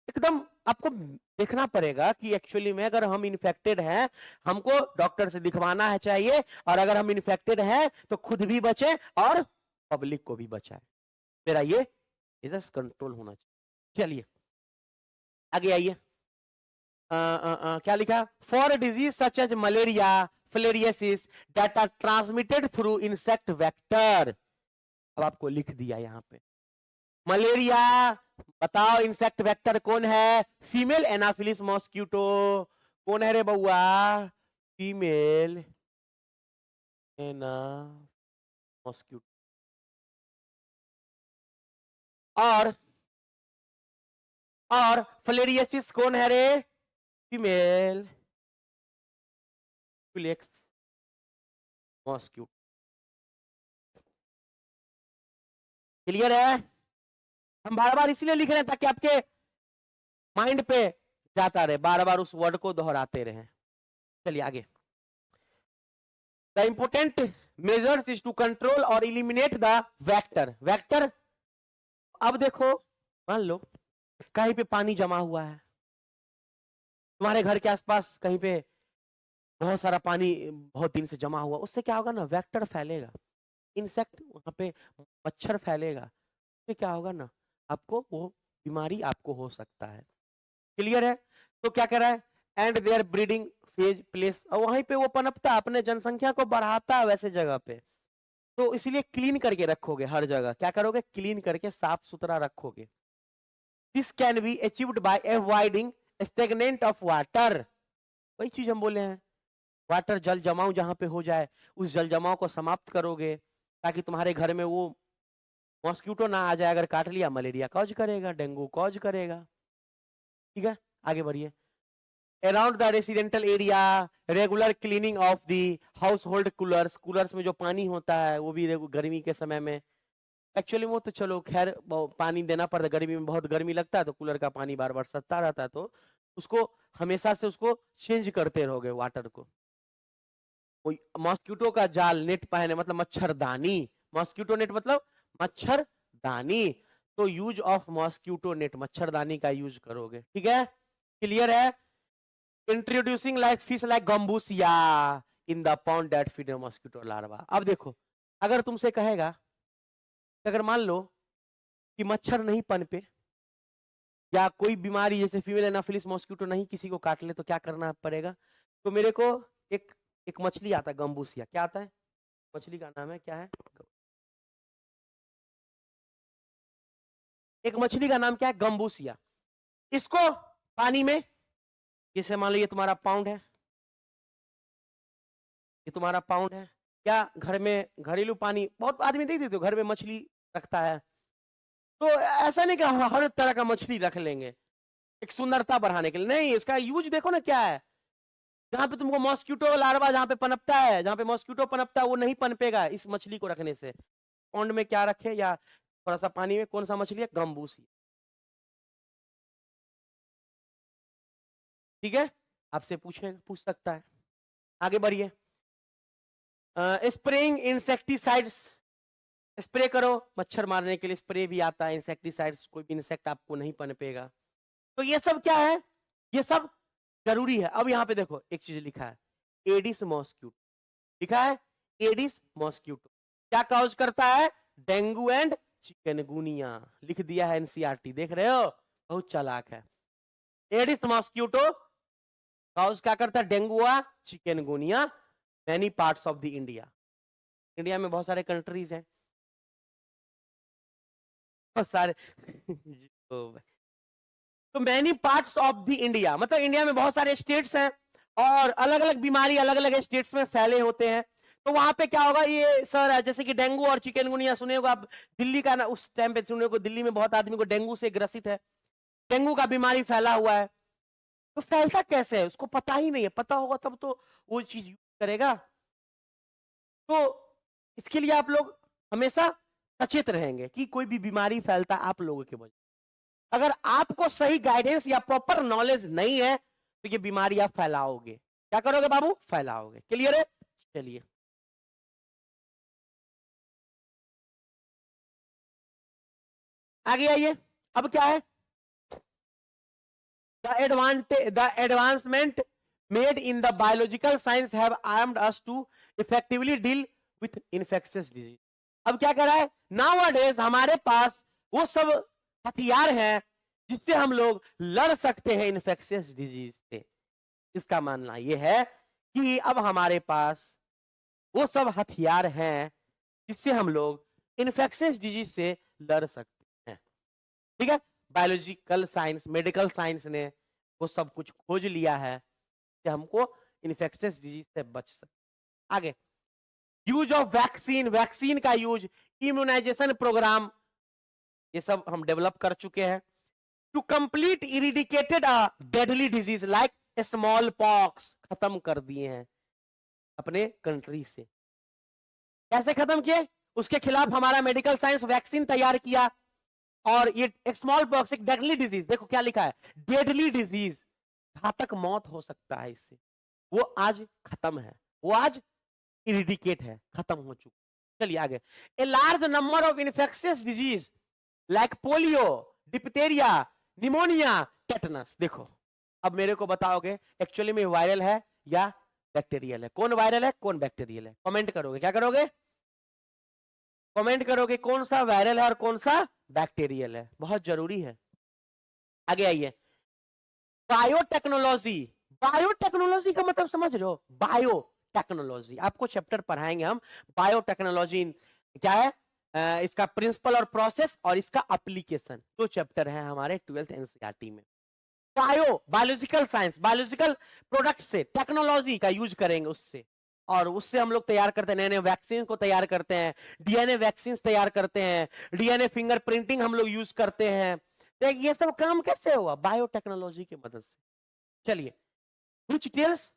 एकदम आपको देखना पड़ेगा कि एक्चुअली में अगर हम इन्फेक्टेड हैं, हमको डॉक्टर से दिखवाना है चाहिए, और अगर हम इन्फेक्टेड हैं तो खुद भी बचे और पब्लिक को भी बचाए। मेरा ये कंट्रोल होना चाहिए। चलिए आगे आइए। क्या लिखा, for disease such as malaria, filariasis that are transmitted through insect vector. अब आपको लिख दिया यहां पे मलेरिया, बताओ इंसेक्ट वेक्टर कौन है? Female Anopheles mosquito. कौन है रे बउआ? फीमेल एना मॉस्क्यूटो। और फिलेरियासिस कौन है रे? Female flex mosquito. क्लियर है? हम बार बार इसलिए लिख रहे हैं ताकि आपके माइंड पे जाता रहे, बार बार उस वर्ड को दोहराते रहे। चलिए आगे। The important measures is to control और इलिमिनेट द वेक्टर। वेक्टर, अब देखो मान लो कहीं पे पानी जमा हुआ है, तुम्हारे घर के आसपास कहीं पे बहुत सारा पानी बहुत दिन से जमा हुआ, उससे क्या होगा ना, वेक्टर फैलेगा, इंसेक्ट वहां पे, मच्छर फैलेगा, तो क्या होगा ना, आपको वो बीमारी आपको हो सकता है। क्लियर है? तो क्या कह रहा है, and their breeding phase place, और वहीं पे वो पनपता, अपने जनसंख्या को बढ़ाता है वैसे जगह पे। तो इसलिए क्लीन करके रखोगे हर जगह, क्या करोगे, क्लीन करके साफ सुथरा रखोगे। This can be achieved by avoiding stagnant of water. वही चीज हम बोले हैं, वाटर जल जमाव जहां पे हो जाए, उस जल जमाव को समाप्त करोगे, ताकि तुम्हारे घर में वो मॉस्क्यूटो ना आ जाए। अगर काट लिया, मलेरिया कॉज करेगा, डेंगू कॉज करेगा। ठीक है, आगे बढ़िए। Around the residential area, regular cleaning of the house hold coolers. Coolers में जो पानी होता है वो भी गर्मी के समय में, एक्चुअली वो तो चलो खैर पानी देना पड़ता है, गर्मी में बहुत गर्मी लगता है तो कूलर का पानी बार बार सस्ता रहता है, तो उसको हमेशा से उसको चेंज करते रहोगे वाटर को। मॉस्क्यूटो का जाल नेट पहने, मतलब मच्छरदानी, मॉस्क्यूटो नेट मतलब मच्छरदानी, तो यूज ऑफ मॉस्क्यूटो नेट, मच्छरदानी का यूज करोगे। ठीक है, क्लियर है? Introducing like fish like gambusia in the pond that feed mosquito larva. अब देखो, अगर तुमसे कहेगा, अगर मान लो कि मच्छर नहीं पनपे या कोई बीमारी जैसे फीमेल एनाफिलिस मॉस्क्यूटो नहीं किसी को काट ले, तो क्या करना पड़ेगा? तो मेरे को एक मछली आता है गम्बूसिया। क्या आता है? मछली का नाम है क्या है? एक मछली का नाम क्या है? गम्बूसिया। इसको पानी में, जैसे मान लो ये तुम्हारा पाउंड है, ये तुम्हारा पाउंड है, क्या घर में घरेलू पानी, बहुत आदमी देख देते हो घर में मछली रखता है, तो ऐसा नहीं कि हर तरह का मछली रख लेंगे एक सुंदरता बढ़ाने के लिए, नहीं, इसका यूज देखो ना क्या है। जहां पे तुमको मॉस्क्यूटो लार्वा जहां पे पनपता है, जहां पे मॉस्क्यूटो पनपता है वो नहीं पनपेगा इस मछली को रखने से। पॉन्ड में क्या रखे या थोड़ा सा पानी में, कौन सा मछली है? गम्बूसिया। ठीक है, आपसे पूछ सकता है। आगे बढ़िए। स्प्रेइंग इंसेक्टिसाइड्स, स्प्रे करो मच्छर मारने के लिए, स्प्रे भी आता है इंसेक्टिसाइड्स, कोई भी इंसेक्ट आपको नहीं पनपेगा। तो ये सब क्या है, ये सब जरूरी है। अब यहाँ पे देखो एक चीज लिखा है, एडिस मॉस्क्यूटो लिखा है, एडिस मॉस्क्यूटो क्या कॉज करता है? Dengue and chikungunya. लिख दिया है एनसीईआरटी, देख रहे हो, बहुत चालाक है। एडिस मॉस्क्यूटो कॉज क्या करता है? Dengue, chikungunya many parts of the India, India में बहुत सारे कंट्रीज हैं, बहुत सारे तो many parts of the India मतलब इंडिया में बहुत सारे स्टेट्स हैं और अलग अलग बीमारी अलग अलग स्टेट्स में फैले होते हैं। तो वहां पे क्या होगा, ये सर जैसे कि डेंगू और चिकनगुनिया सुने होगा आप, दिल्ली का ना उस टाइम पे सुने होगा, दिल्ली में बहुत आदमी को डेंगू से ग्रसित है, डेंगू का बीमारी फैला हुआ है। तो फैलता कैसे है उसको पता ही नहीं है, पता होगा तब तो वो चीज यूज करेगा। तो इसके लिए आप लोग हमेशा सचेत रहेंगे कि कोई भी बीमारी फैलता आप लोगों के वजह, अगर आपको सही गाइडेंस या प्रॉपर नॉलेज नहीं है तो ये बीमारी आप फैलाओगे। क्या करोगे बाबू, फैलाओगे। क्लियर है? चलिए आगे आइए। अब क्या है, the advancement made in the biological science have armed us to effectively deal with infectious disease। अब क्या कर रहा है, nowadays हमारे पास वो सब हथियार हैं जिससे हम लोग लड़ सकते हैं इन्फेक्शियस डिजीज से। इसका मानना यह है कि अब हमारे पास वो सब हथियार हैं जिससे हम लोग इन्फेक्शियस डिजीज से लड़ सकते हैं। ठीक है, बायोलॉजिकल साइंस मेडिकल साइंस ने वो सब कुछ खोज लिया है कि हमको इन्फेक्शियस डिजीज से बच सकते। आगे, यूज ऑफ वैक्सीन, वैक्सीन का यूज, इम्यूनाइजेशन प्रोग्राम, ये सब हम डेवलप कर चुके हैं। To complete eradicated a deadly disease like smallpox, खत्म कर दिए हैं अपने कंट्री से। कैसे खत्म किए, उसके खिलाफ हमारा मेडिकल साइंस वैक्सीन तैयार किया। और ये स्मॉल पॉक्स एक डेडली डिजीज, देखो क्या लिखा है, डेडली डिजीज, घातक मौत हो सकता है इससे, वो आज खत्म है, वो आज इरिडिकेट है, खत्म हो चुका। चलिए आगे, a large number of infectious disease like polio, diphtheria, pneumonia, tetanus. देखो अब मेरे को बताओगे एक्चुअली में वायरल है या बैक्टीरियल है, कौन वायरल है कौन बैक्टीरियल है, कमेंट करोगे। क्या करोगे, कमेंट करोगे कौन सा वायरल है और कौन सा बैक्टीरियल है, बहुत जरूरी है। आगे आइए, बायोटेक्नोलॉजी, बायोटेक्नोलॉजी का मतलब समझ रहे हो, बायोटेक्नोलॉजी आपको चैप्टर पढ़ाएंगे हम। बायोटेक्नोलॉजी क्या है, इसका प्रिंसिपल और प्रोसेस और इसका एप्लीकेशन, दो चैप्टर है हमारे 12th एनसीईआरटी में। बायोलॉजिकल साइंस, बायोलॉजिकल प्रोडक्ट से टेक्नोलॉजी का यूज करेंगे उससे, और उससे हम लोग तैयार करते हैं नए नए वैक्सीन को तैयार करते हैं, डीएनए वैक्सीन तैयार करते हैं, डीएनए फिंगर प्रिंटिंग हम लोग यूज करते हैं। तो ये सब काम कैसे हुआ, बायोटेक्नोलॉजी की मदद से। चलिए, व्हिच टेल्स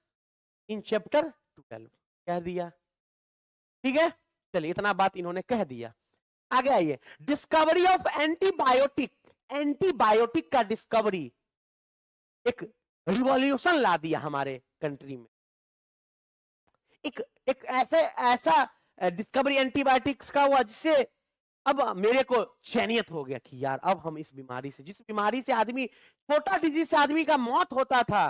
इन चैप्टर 12 कह दिया, ठीक है। चलिए इतना बात इन्होंने कह दिया। आगे आइए, डिस्कवरी ऑफ एंटीबायोटिक, एंटीबायोटिक का डिस्कवरी एक रिवॉल्यूशन ला दिया हमारे कंट्री में। एक ऐसा डिस्कवरी एंटीबायोटिक्स का हुआ जिससे अब मेरे को चैनियत हो गया कि यार अब हम इस बीमारी से, जिस बीमारी से आदमी, छोटा डिजीज से आदमी का मौत होता था,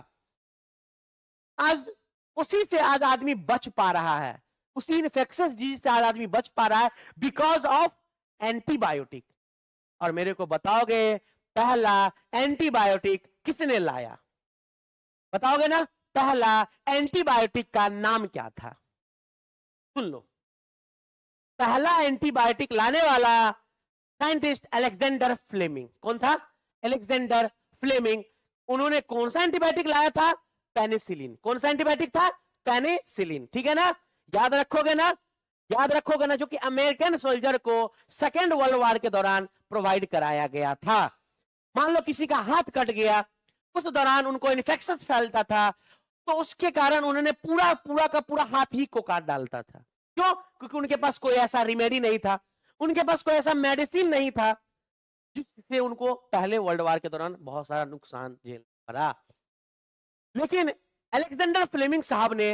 आज उसी से आज आदमी बच पा रहा है, उसी इन्फेक्शियस डिजीज से आज आदमी बच पा रहा है बिकॉज ऑफ एंटीबायोटिक। और मेरे को बताओगे पहला एंटीबायोटिक किसने लाया, बताओगे ना, पहला एंटीबायोटिक का नाम क्या था, सुन लो। पहला एंटीबायोटिक लाने वाला साइंटिस्ट अलेक्जेंडर फ्लेमिंग, कौन था, अलेक्जेंडर फ्लेमिंग। उन्होंने कौन सा एंटीबायोटिक लाया था, पेनिसिलिन। कौन सा एंटीबायोटिक था, पेनिसिलिन, ठीक है ना, याद रखोगे ना, याद रखोगे ना, जो कि अमेरिकन सोल्जर को सेकेंड वर्ल्ड वॉर के दौरान प्रोवाइड कराया गया था। मान लो किसी का हाथ कट गया, उस दौरान उनको इन्फेक्शन फैलता था, तो उसके कारण उन्होंने पूरा पूरा का पूरा हाथ ही को काट डालता था। क्यों, क्योंकि उनके पास कोई ऐसा रेमेडी नहीं था, उनके पास कोई ऐसा मेडिसिन नहीं था जिससे उनको पहले वर्ल्ड वॉर के दौरान बहुत सारा नुकसान झेलना पड़ा। लेकिन अलेक्जेंडर फ्लेमिंग साहब ने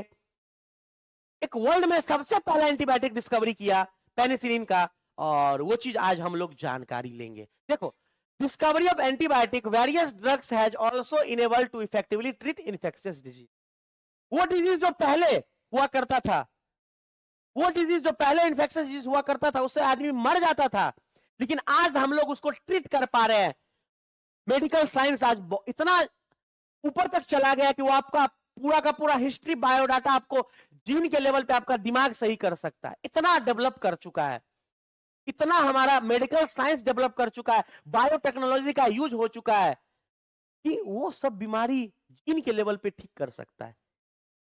एक वर्ल्ड में सबसे पहला एंटीबायोटिक डिस्कवरी किया, पेनिसिलिन का, और वो चीज आज हम लोग जानकारी लेंगे। देखो, discovery of antibiotic, various drugs has also enabled to effectively treat infectious disease. वो डिजीज जो पहले हुआ करता था, वो डिजीज जो पहले इन्फेक्शियस डिजीज हुआ करता था, उससे आदमी मर जाता था, लेकिन आज हम लोग उसको ट्रीट कर पा रहे हैं। मेडिकल साइंस आज इतना ऊपर तक चला गया कि वो आपका पूरा का पूरा हिस्ट्री, बायोडाटा आपको जीन के लेवल पे आपका दिमाग सही कर सकता है, इतना डेवलप कर चुका है, इतना हमारा मेडिकल साइंस डेवलप कर चुका है, बायोटेक्नोलॉजी का यूज हो चुका है कि वो सब बीमारी जीन के लेवल पे ठीक कर सकता है।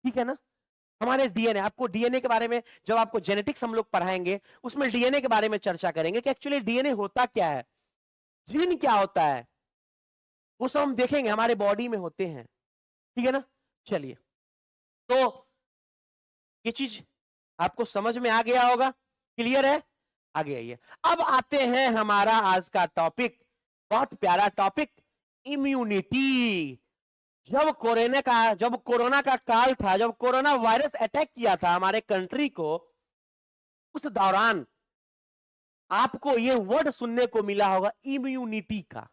ठीक है ना? हमारे डीएनए, आपको डीएनए के बारे में जब आपको जेनेटिक्स हम लोग पढ़ाएंगे उसमें डीएनए के बारे में चर्चा करेंगे कि एक्चुअली डीएनए होता क्या है, जीन क्या होता है, वो सब हम देखेंगे, हमारे बॉडी में होते हैं। ठीक है ना? चलिए, तो ये चीज आपको समझ में आ गया होगा, क्लियर है? आगे आइए, अब आते हैं हमारा आज का टॉपिक, बहुत प्यारा टॉपिक, इम्यूनिटी। जब कोरोना का काल था, जब कोरोना वायरस अटैक किया था हमारे कंट्री को, उस दौरान आपको ये वर्ड सुनने को मिला होगा इम्यूनिटी का।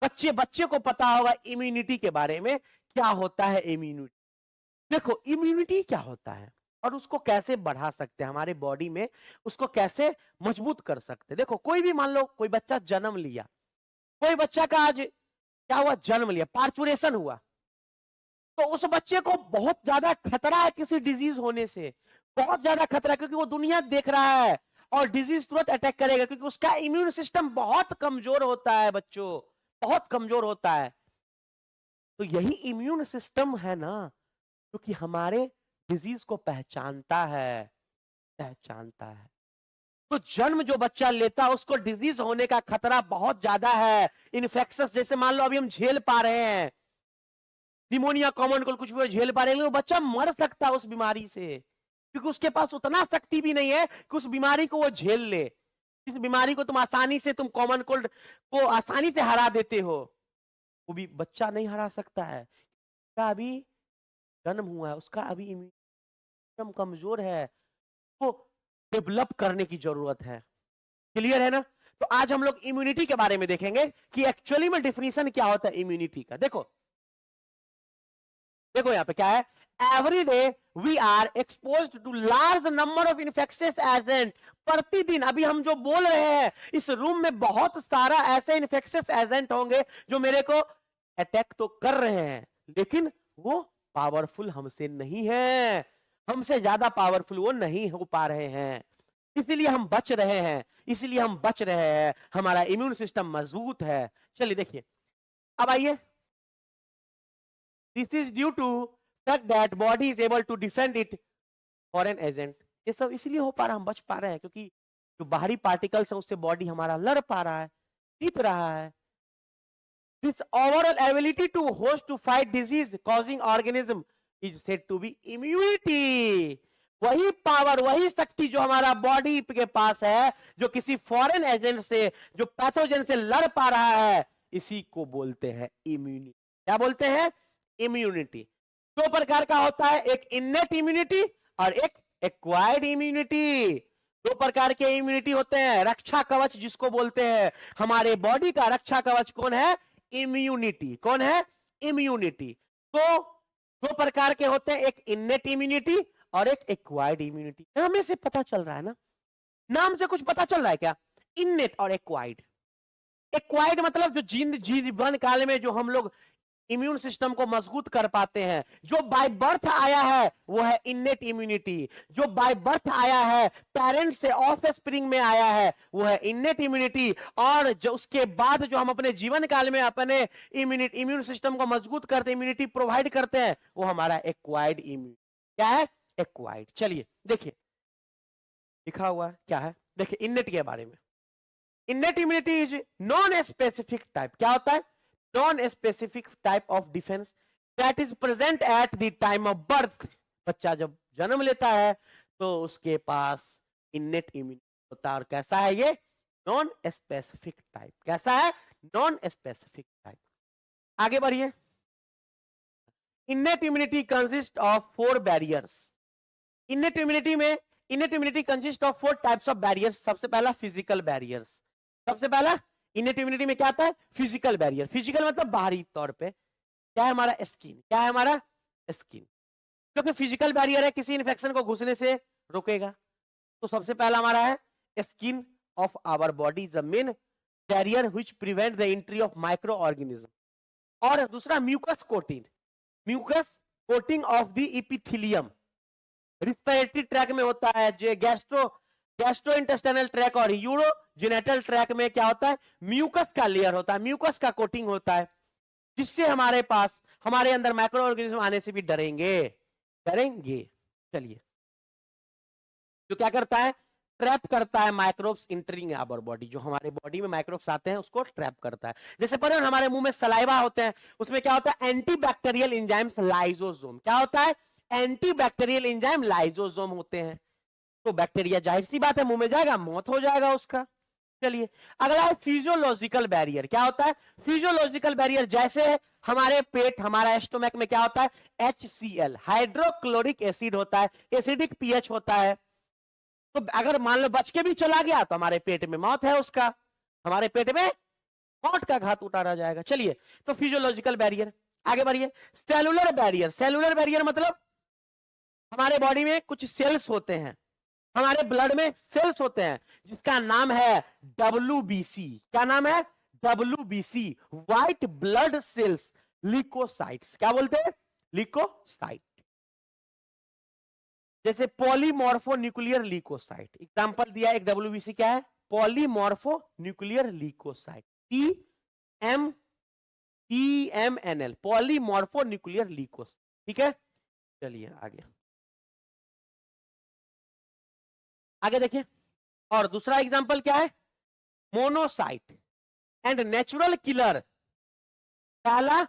बच्चे बच्चे को पता होगा इम्यूनिटी के बारे में, क्या होता है इम्यूनिटी। देखो इम्यूनिटी क्या होता है और उसको कैसे बढ़ा सकते हैं हमारे बॉडी में, उसको कैसे मजबूत कर सकते हैं। देखो कोई भी, मान लो कोई बच्चा जन्म लिया, कोई बच्चा का आज क्या हुआ, जन्म लिया, पार्चुरेशन हुआ, तो उस बच्चे को बहुत ज्यादा खतरा है किसी डिजीज होने से, बहुत ज्यादा खतरा है, क्योंकि वो दुनिया देख रहा है और डिजीज तुरंत अटैक करेगा, क्योंकि उसका इम्यून सिस्टम बहुत कमजोर होता है बच्चों, बहुत कमजोर होता है। तो यही इम्यून सिस्टम है ना जो कि हमारे डिजीज को पहचानता है। तो जन्म जो बच्चा लेता है उसको डिजीज होने का खतरा बहुत ज्यादा है, इन्फेक्शस, जैसे मान लो अभी हम झेल पा रहे हैं निमोनिया, कॉमन कोल्ड, कुछ भी झेल पा रहे हैं, वो बच्चा मर सकता है उस बीमारी से, क्योंकि उसके पास उतना शक्ति भी नहीं है कि उस बीमारी को वो झेल ले। इस बीमारी को तुम आसानी से, तुम कॉमन कोल्ड को आसानी से हरा देते हो, वो भी बच्चा नहीं हरा सकता है, उसका अभी जन्म हुआ है, उसका अभी इम्यून सिस्टम कमजोर है, तो डेवलप करने की जरूरत है। क्लियर है ना? तो आज हम लोग इम्यूनिटी के बारे में देखेंगे कि एक्चुअली में डिफिनीशन क्या होता है इम्यूनिटी का। देखो यहां पे क्या है, every day we are exposed to large number of infectious agent. प्रतिदिन, अभी हम जो बोल रहे हैं इस रूम में बहुत सारा ऐसे इन्फेक्शियस एजेंट होंगे जो मेरे को अटैक तो कर रहे हैं, लेकिन वो पावरफुल हमसे नहीं है, हमसे ज्यादा पावरफुल वो नहीं हो पा रहे हैं, इसलिए हम बच रहे हैं, हमारा इम्यून सिस्टम मजबूत है। चलिए देखिए, अब आइए, this is due to fact that body is able to defend it foreign agent. ये सब इसलिए हो पा रहा है, हम बच पा रहे हैं, क्योंकि जो बाहरी पार्टिकल्स है उससे बॉडी हमारा लड़ पा रहा है, जीत रहा है। This overall ability to host to fight disease causing organism is said to be immunity। वही पावर, वही शक्ति जो हमारा बॉडी के पास है, जो किसी फॉरेन एजेंट से, जो पैथोजन से लड़ पा रहा है, इसी को बोलते हैं इम्यूनिटी। क्या बोलते हैं? इम्यूनिटी। दो प्रकार का होता है, एक इन्नेट इम्यूनिटी और एक एक्वायर्ड इम्यूनिटी। दो प्रकार के इम्यूनिटी होते हैं। रक्षा कवच जिसको बोलते हैं, हमारे बॉडी का रक्षा कवच कौन है? इम्यूनिटी। कौन है? इम्यूनिटी। तो दो प्रकार के होते हैं, एक इन्नेट इम्यूनिटी और एक एक्वायर्ड इम्यूनिटी। हमें से पता चल रहा है ना, नाम से कुछ पता चल रहा है क्या? इन्नेट और एक्वायर्ड। एक्वायर्ड मतलब जो जीवन काल में जो हम लोग इम्यून सिस्टम को मजबूत कर पाते हैं, जो बाय बर्थ आया है वो है इन्नेट इम्यूनिटी। जो बाय बर्थ आया है, पेरेंट्स से ऑफ स्प्रिंग में आया है, वो है इन्नेट इम्यूनिटी। और जो उसके बाद जो हम अपने जीवन काल में अपने इम्यून सिस्टम को मजबूत करते, इम्यूनिटी प्रोवाइड करते हैं, वो हमारा एक्वायर्ड इम्यूनिटी। क्या है? एक्वायर्ड। चलिए देखिए लिखा हुआ है क्या है, देखिए इन्नेट के बारे में। Innate immunity is non specific type. क्या होता है? non-specific type of defense that is present at the time of birth। बच्चा जब जन्म लेता है तो उसके पास innate immunity होता है। और कैसा है ये? Non specific type. कैसा है? Non specific type. आगे बढ़िए। innate immunity consists of 4 barriers। innate immunity consists of 4 types of barriers। सबसे पहला फिजिकल बैरियर्स। सबसे पहला इन्नेट इम्यूनिटी में क्या आता है? Physical barrier. फिजिकल मतलब बाहरी तौर पे, क्या है हमारा? स्किन। क्या है हमारा? स्किन। क्योंकि फिजिकल बैरियर है, किसी इन्फेक्शन को घुसने से रोकेगा। तो सबसे पहला हमारा है skin of our body, the main barrier which prevent the entry of micro organism. और दूसरा mucus coating of the epithelium. Respiratory tract में होता है, जो गैस्ट्रो इंटेस्टाइनल ट्रैक और यूरोजेनेटल ट्रैक में क्या होता है, म्यूकस का लेयर होता है, म्यूकस का कोटिंग होता है, जिससे हमारे अंदर माइक्रो ऑर्गेनिज्म आने से भी डरेंगे। चलिए, जो क्या करता है, ट्रैप करता है माइक्रोब्स इंटरिंग आवर बॉडी, जो हमारे बॉडी में माइक्रोब्स आते हैं उसको ट्रैप करता है। जैसे पर हमारे मुंह में सलाइवा होते हैं, उसमें क्या होता है, एंटीबैक्टीरियल एंजाइम्स लाइसोसोम, क्या होता है, एंटीबैक्टीरियल एंजाइम लाइसोसोम होते हैं। तो बैक्टीरिया जाहिर सी बात है मुंह में जाएगा, मौत हो जाएगा उसका। चलिए, अगला है फिजियोलॉजिकल बैरियर। क्या होता है फिजियोलॉजिकल बैरियर, जैसे हमारे पेट, हमारा एस्टोमक में क्या होता है, HCl हाइड्रोक्लोरिक एसिड होता है, एसिडिक पीएच होता है। तो अगर मान लो बच के भी चला गया तो हमारे पेट में मौत है उसका, हमारे पेट में मौत का घात उतारा जाएगा। चलिए, तो फिजियोलॉजिकल बैरियर, आगे बढ़िए। सेलुलर बैरियर, सेलुलर बैरियर मतलब हमारे बॉडी में कुछ सेल्स होते हैं, हमारे ब्लड में सेल्स होते हैं, जिसका नाम है WBC। क्या नाम है, WBC, white blood cells, leucocytes. क्या बोलते हैं, ल्यूकोसाइट। जैसे पॉलीमॉर्फो न्यूक्लियर ल्यूकोसाइट, एग्जांपल दिया एक WBC क्या है, polymorpho nuclear leucocyte, PMNL, polymorpho nuclear leucocyte. ठीक है, चलिए आगे देखिए। और दूसरा एग्जांपल क्या है, मोनोसाइट एंड नेचुरल किलर, पहला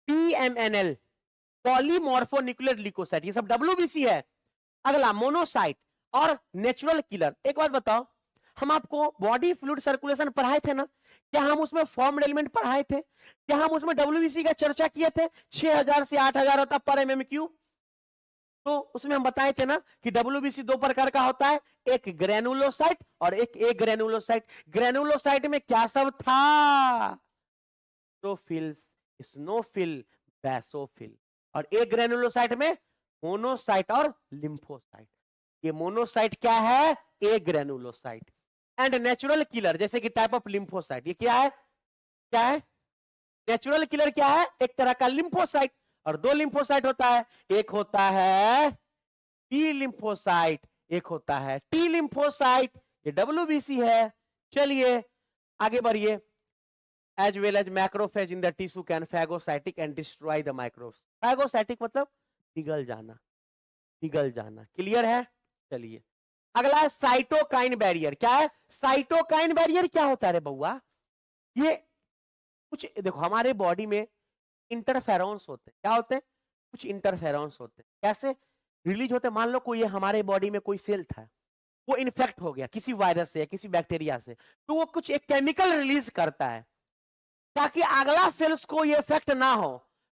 PMNL, पॉलीमॉर्फो न्यूक्लियर ल्यूकोसाइट, ये सब WBC है। अगला मोनोसाइट और नेचुरल किलर। एक बात बताओ, हम आपको बॉडी फ्लूइड सर्कुलेशन पढ़ाए थे ना, क्या हम उसमें फॉर्म्ड एलिमेंट पढ़ाए थे, क्या हम उसमें WBC का चर्चा किए थे, 6000 से 8000 होता पर MMQ। तो उसमें हम बताए थे ना कि WBC दो प्रकार का होता है, एक ग्रेनुलोसाइट और एक ग्रेनुलोसाइट। ग्रेनुलोसाइट में क्या सब था, स्नोफिल, बैसोफिल, और एक ग्रेनुलोसाइट में मोनोसाइट और लिम्फोसाइट। ये मोनोसाइट क्या है, ए ग्रेनुलोसाइट। एंड नेचुरल किलर, जैसे कि टाइप ऑफ लिम्फोसाइट, ये क्या है नेचुरल किलर क्या है, एक तरह का लिम्फोसाइट। और दो लिम्फोसाइट होता है, एक होता है टी लिम्फोसाइट, एक होता है टी लिम्फोसाइट, ये WBC है। चलिए आगे बढ़िए। As well as macrophage in the tissue can phagocytic and destroy the microbes. Phagocytic मतलब पिघल जाना, क्लियर है। चलिए अगला है साइटोकाइन बैरियर। क्या है साइटोकाइन बैरियर, क्या होता है रे बउआ, ये कुछ देखो हमारे बॉडी में इंटरफेरॉन्स होते हैं। क्या होते हैं, कुछ इंटरफेरॉन्स होते हैं, कैसे रिलीज होते हैं। मान लो कोई हमारे बॉडी में कोई सेल था, वो इन्फेक्ट हो गया किसी वायरस से या किसी बैक्टीरिया से, तो वो कुछ एक केमिकल रिलीज करता है ताकि अगला सेल्स को ये इफेक्ट ना हो।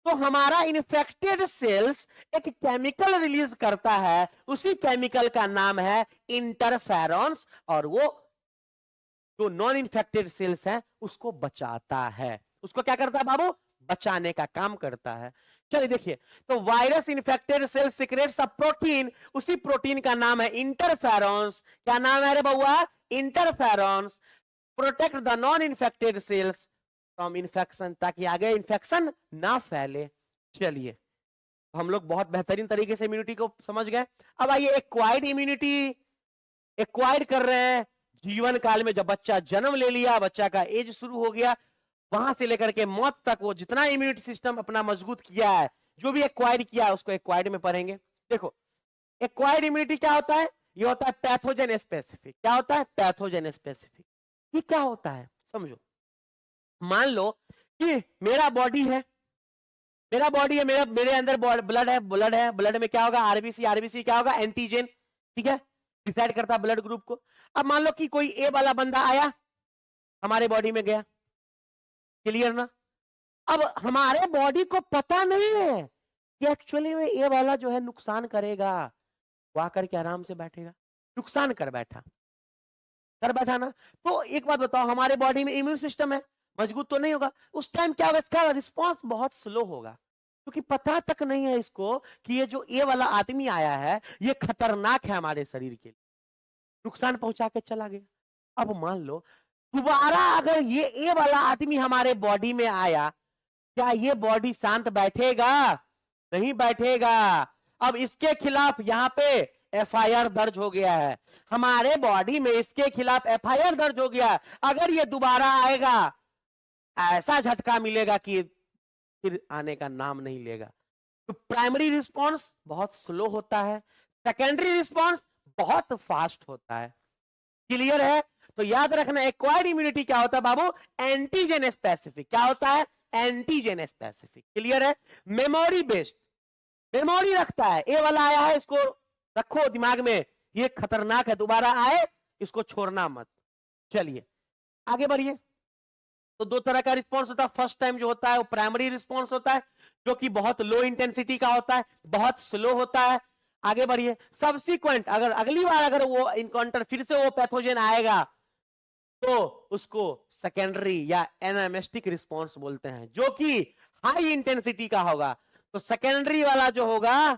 तो हमारा इन्फेक्टेड सेल्स एक केमिकल रिलीज करता है, उसी केमिकल का नाम है इंटरफेरॉन्स, और वो जो नॉन इन्फेक्टेड सेल्स है उसको बचाता है। उसको क्या करता है बाबू, बचाने का काम करता है। चलिए देखिए, तो virus infected cell secretes a protein, उसी प्रोटीन का नाम है इंटरफेरॉन्स। क्या नाम है रे बउआ, interferons. Protect the non infected cells from infection, ताकि आगे इन्फेक्शन ना फैले। चलिए हम लोग बहुत बेहतरीन तरीके से इम्यूनिटी को समझ गए। अब आइए एक्वायर्ड इम्यूनिटी, एक्वायर्ड कर रहे हैं जीवन काल में। जब बच्चा जन्म ले लिया, बच्चा का एज शुरू हो गया, वहां से लेकर के मौत तक वो जितना इम्यूनिटी सिस्टम अपना मजबूत किया है, जो भी एक्वायर किया है, उसको एक्वायर्ड में पढ़ेंगे। देखो एक्वायर्ड इम्यूनिटी क्या होता है, ये होता है पैथोजन स्पेसिफिक। क्या होता है, पैथोजन स्पेसिफिक। ये क्या होता है समझो, मान लो कि मेरा बॉडी है, मेरे अंदर ब्लड है, ब्लड में क्या होगा, आरबीसी क्या होगा, एंटीजन। ठीक है, डिसाइड करता है ब्लड ग्रुप को। अब मान लो कि कोई ए वाला बंदा आया हमारे बॉडी में गया, क्लियर ना। अब हमारे बॉडी को पता नहीं है कि एक्चुअली में ए वाला जो है नुकसान करेगा, वो आकर के आराम से बैठेगा, नुकसान कर बैठा ना। तो एक बात बताओ, हमारे बॉडी में इम्यून सिस्टम है, मजबूत तो नहीं होगा। उस टाइम क्या होगा, इसका रिस्पॉन्स बहुत स्लो होगा, क्योंकि पता तक नहीं है इसको कि ये जो ए वाला आदमी आया है ये खतरनाक है हमारे शरीर के लिए, नुकसान पहुंचा के चला गया। अब मान लो दोबारा अगर ये ए वाला आदमी हमारे बॉडी में आया, क्या ये बॉडी शांत बैठेगा, नहीं बैठेगा। अब इसके खिलाफ यहां पे एफआईआर दर्ज हो गया है, हमारे बॉडी में इसके खिलाफ एफआईआर दर्ज हो गया। अगर ये दोबारा आएगा, ऐसा झटका मिलेगा कि फिर आने का नाम नहीं लेगा। तो प्राइमरी रिस्पॉन्स बहुत स्लो होता है, सेकेंडरी रिस्पॉन्स बहुत फास्ट होता है। क्लियर है? तो याद रखना, एक्वायर्ड इम्यूनिटी क्या होता है बाबू? Antigen specific. क्या होता है? Antigen specific. क्लियर है? मेमोरी बेस्ड, मेमोरी रखता है। ए वाला आया है, इसको रखो दिमाग में, ये खतरनाक है, दोबारा आए इसको छोड़ना मत। चलिए आगे बढ़िए। तो दो तरह का रिस्पॉन्स होता है। फर्स्ट टाइम जो होता है वो प्राइमरी रिस्पॉन्स होता है, जो कि बहुत लो इंटेंसिटी का होता है, बहुत स्लो होता है। आगे बढ़िए। सब्सिक्वेंट, अगर अगली बार अगर वो इनकाउंटर फिर से वो पैथोजन आएगा तो उसको सेकेंडरी या एनामेस्टिक रिस्पॉन्स बोलते हैं, जो कि हाई इंटेंसिटी का होगा। तो सेकेंडरी वाला जो होगा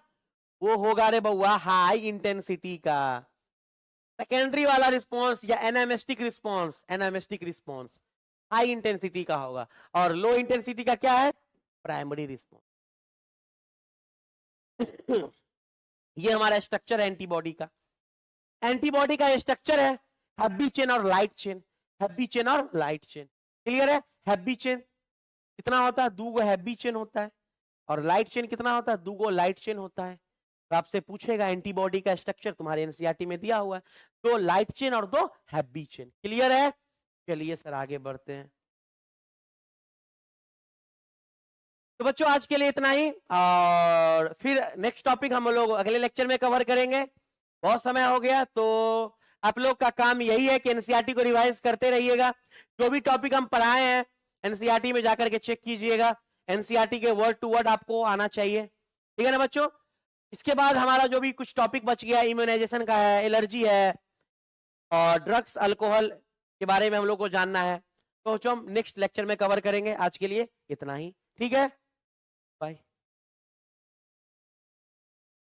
वो होगा रे बउआ हाई इंटेंसिटी का। सेकेंडरी वाला रिस्पॉन्स या एनामेस्टिक रिस्पॉन्स, एनामेस्टिक रिस्पॉन्स हाई इंटेंसिटी का होगा। और लो इंटेंसिटी का क्या है? Primary response. ये हमारा स्ट्रक्चर है एंटीबॉडी का। एंटीबॉडी का स्ट्रक्चर है हैवी चेन और लाइट चेन, हैवी चेन और लाइट चेन। क्लियर है? हैवी चेन कितना होता है? 2 हैवी चेन होता है। और लाइट चेन कितना होता है? 2 लाइट चेन होता है। तो आपसे पूछेगा एंटीबॉडी का स्ट्रक्चर, तुम्हारे एनसीईआरटी में दिया हुआ है, 2 लाइट चेन और 2 हैवी चेन। क्लियर है? चलिए सर आगे बढ़ते हैं। तो बच्चों आज के लिए इतना ही, और फिर नेक्स्ट टॉपिक हम लोग अगले लेक्चर में कवर करेंगे। बहुत समय हो गया, तो आप लोग का काम यही है कि एनसीईआरटी को रिवाइज करते रहिएगा। जो भी टॉपिक हम पढ़ाए हैं एनसीईआरटी में जाकर के चेक कीजिएगा। एनसीईआरटी के वर्ड टू वर्ड आपको आना चाहिए, ठीक है ना बच्चों? इसके बाद हमारा जो भी कुछ टॉपिक बच गया, इम्यूनाइजेशन का है, एलर्जी है, और ड्रग्स अल्कोहल के बारे में हम लोग को जानना है, तो हम नेक्स्ट लेक्चर में कवर करेंगे। आज के लिए इतना ही, ठीक है? बाय।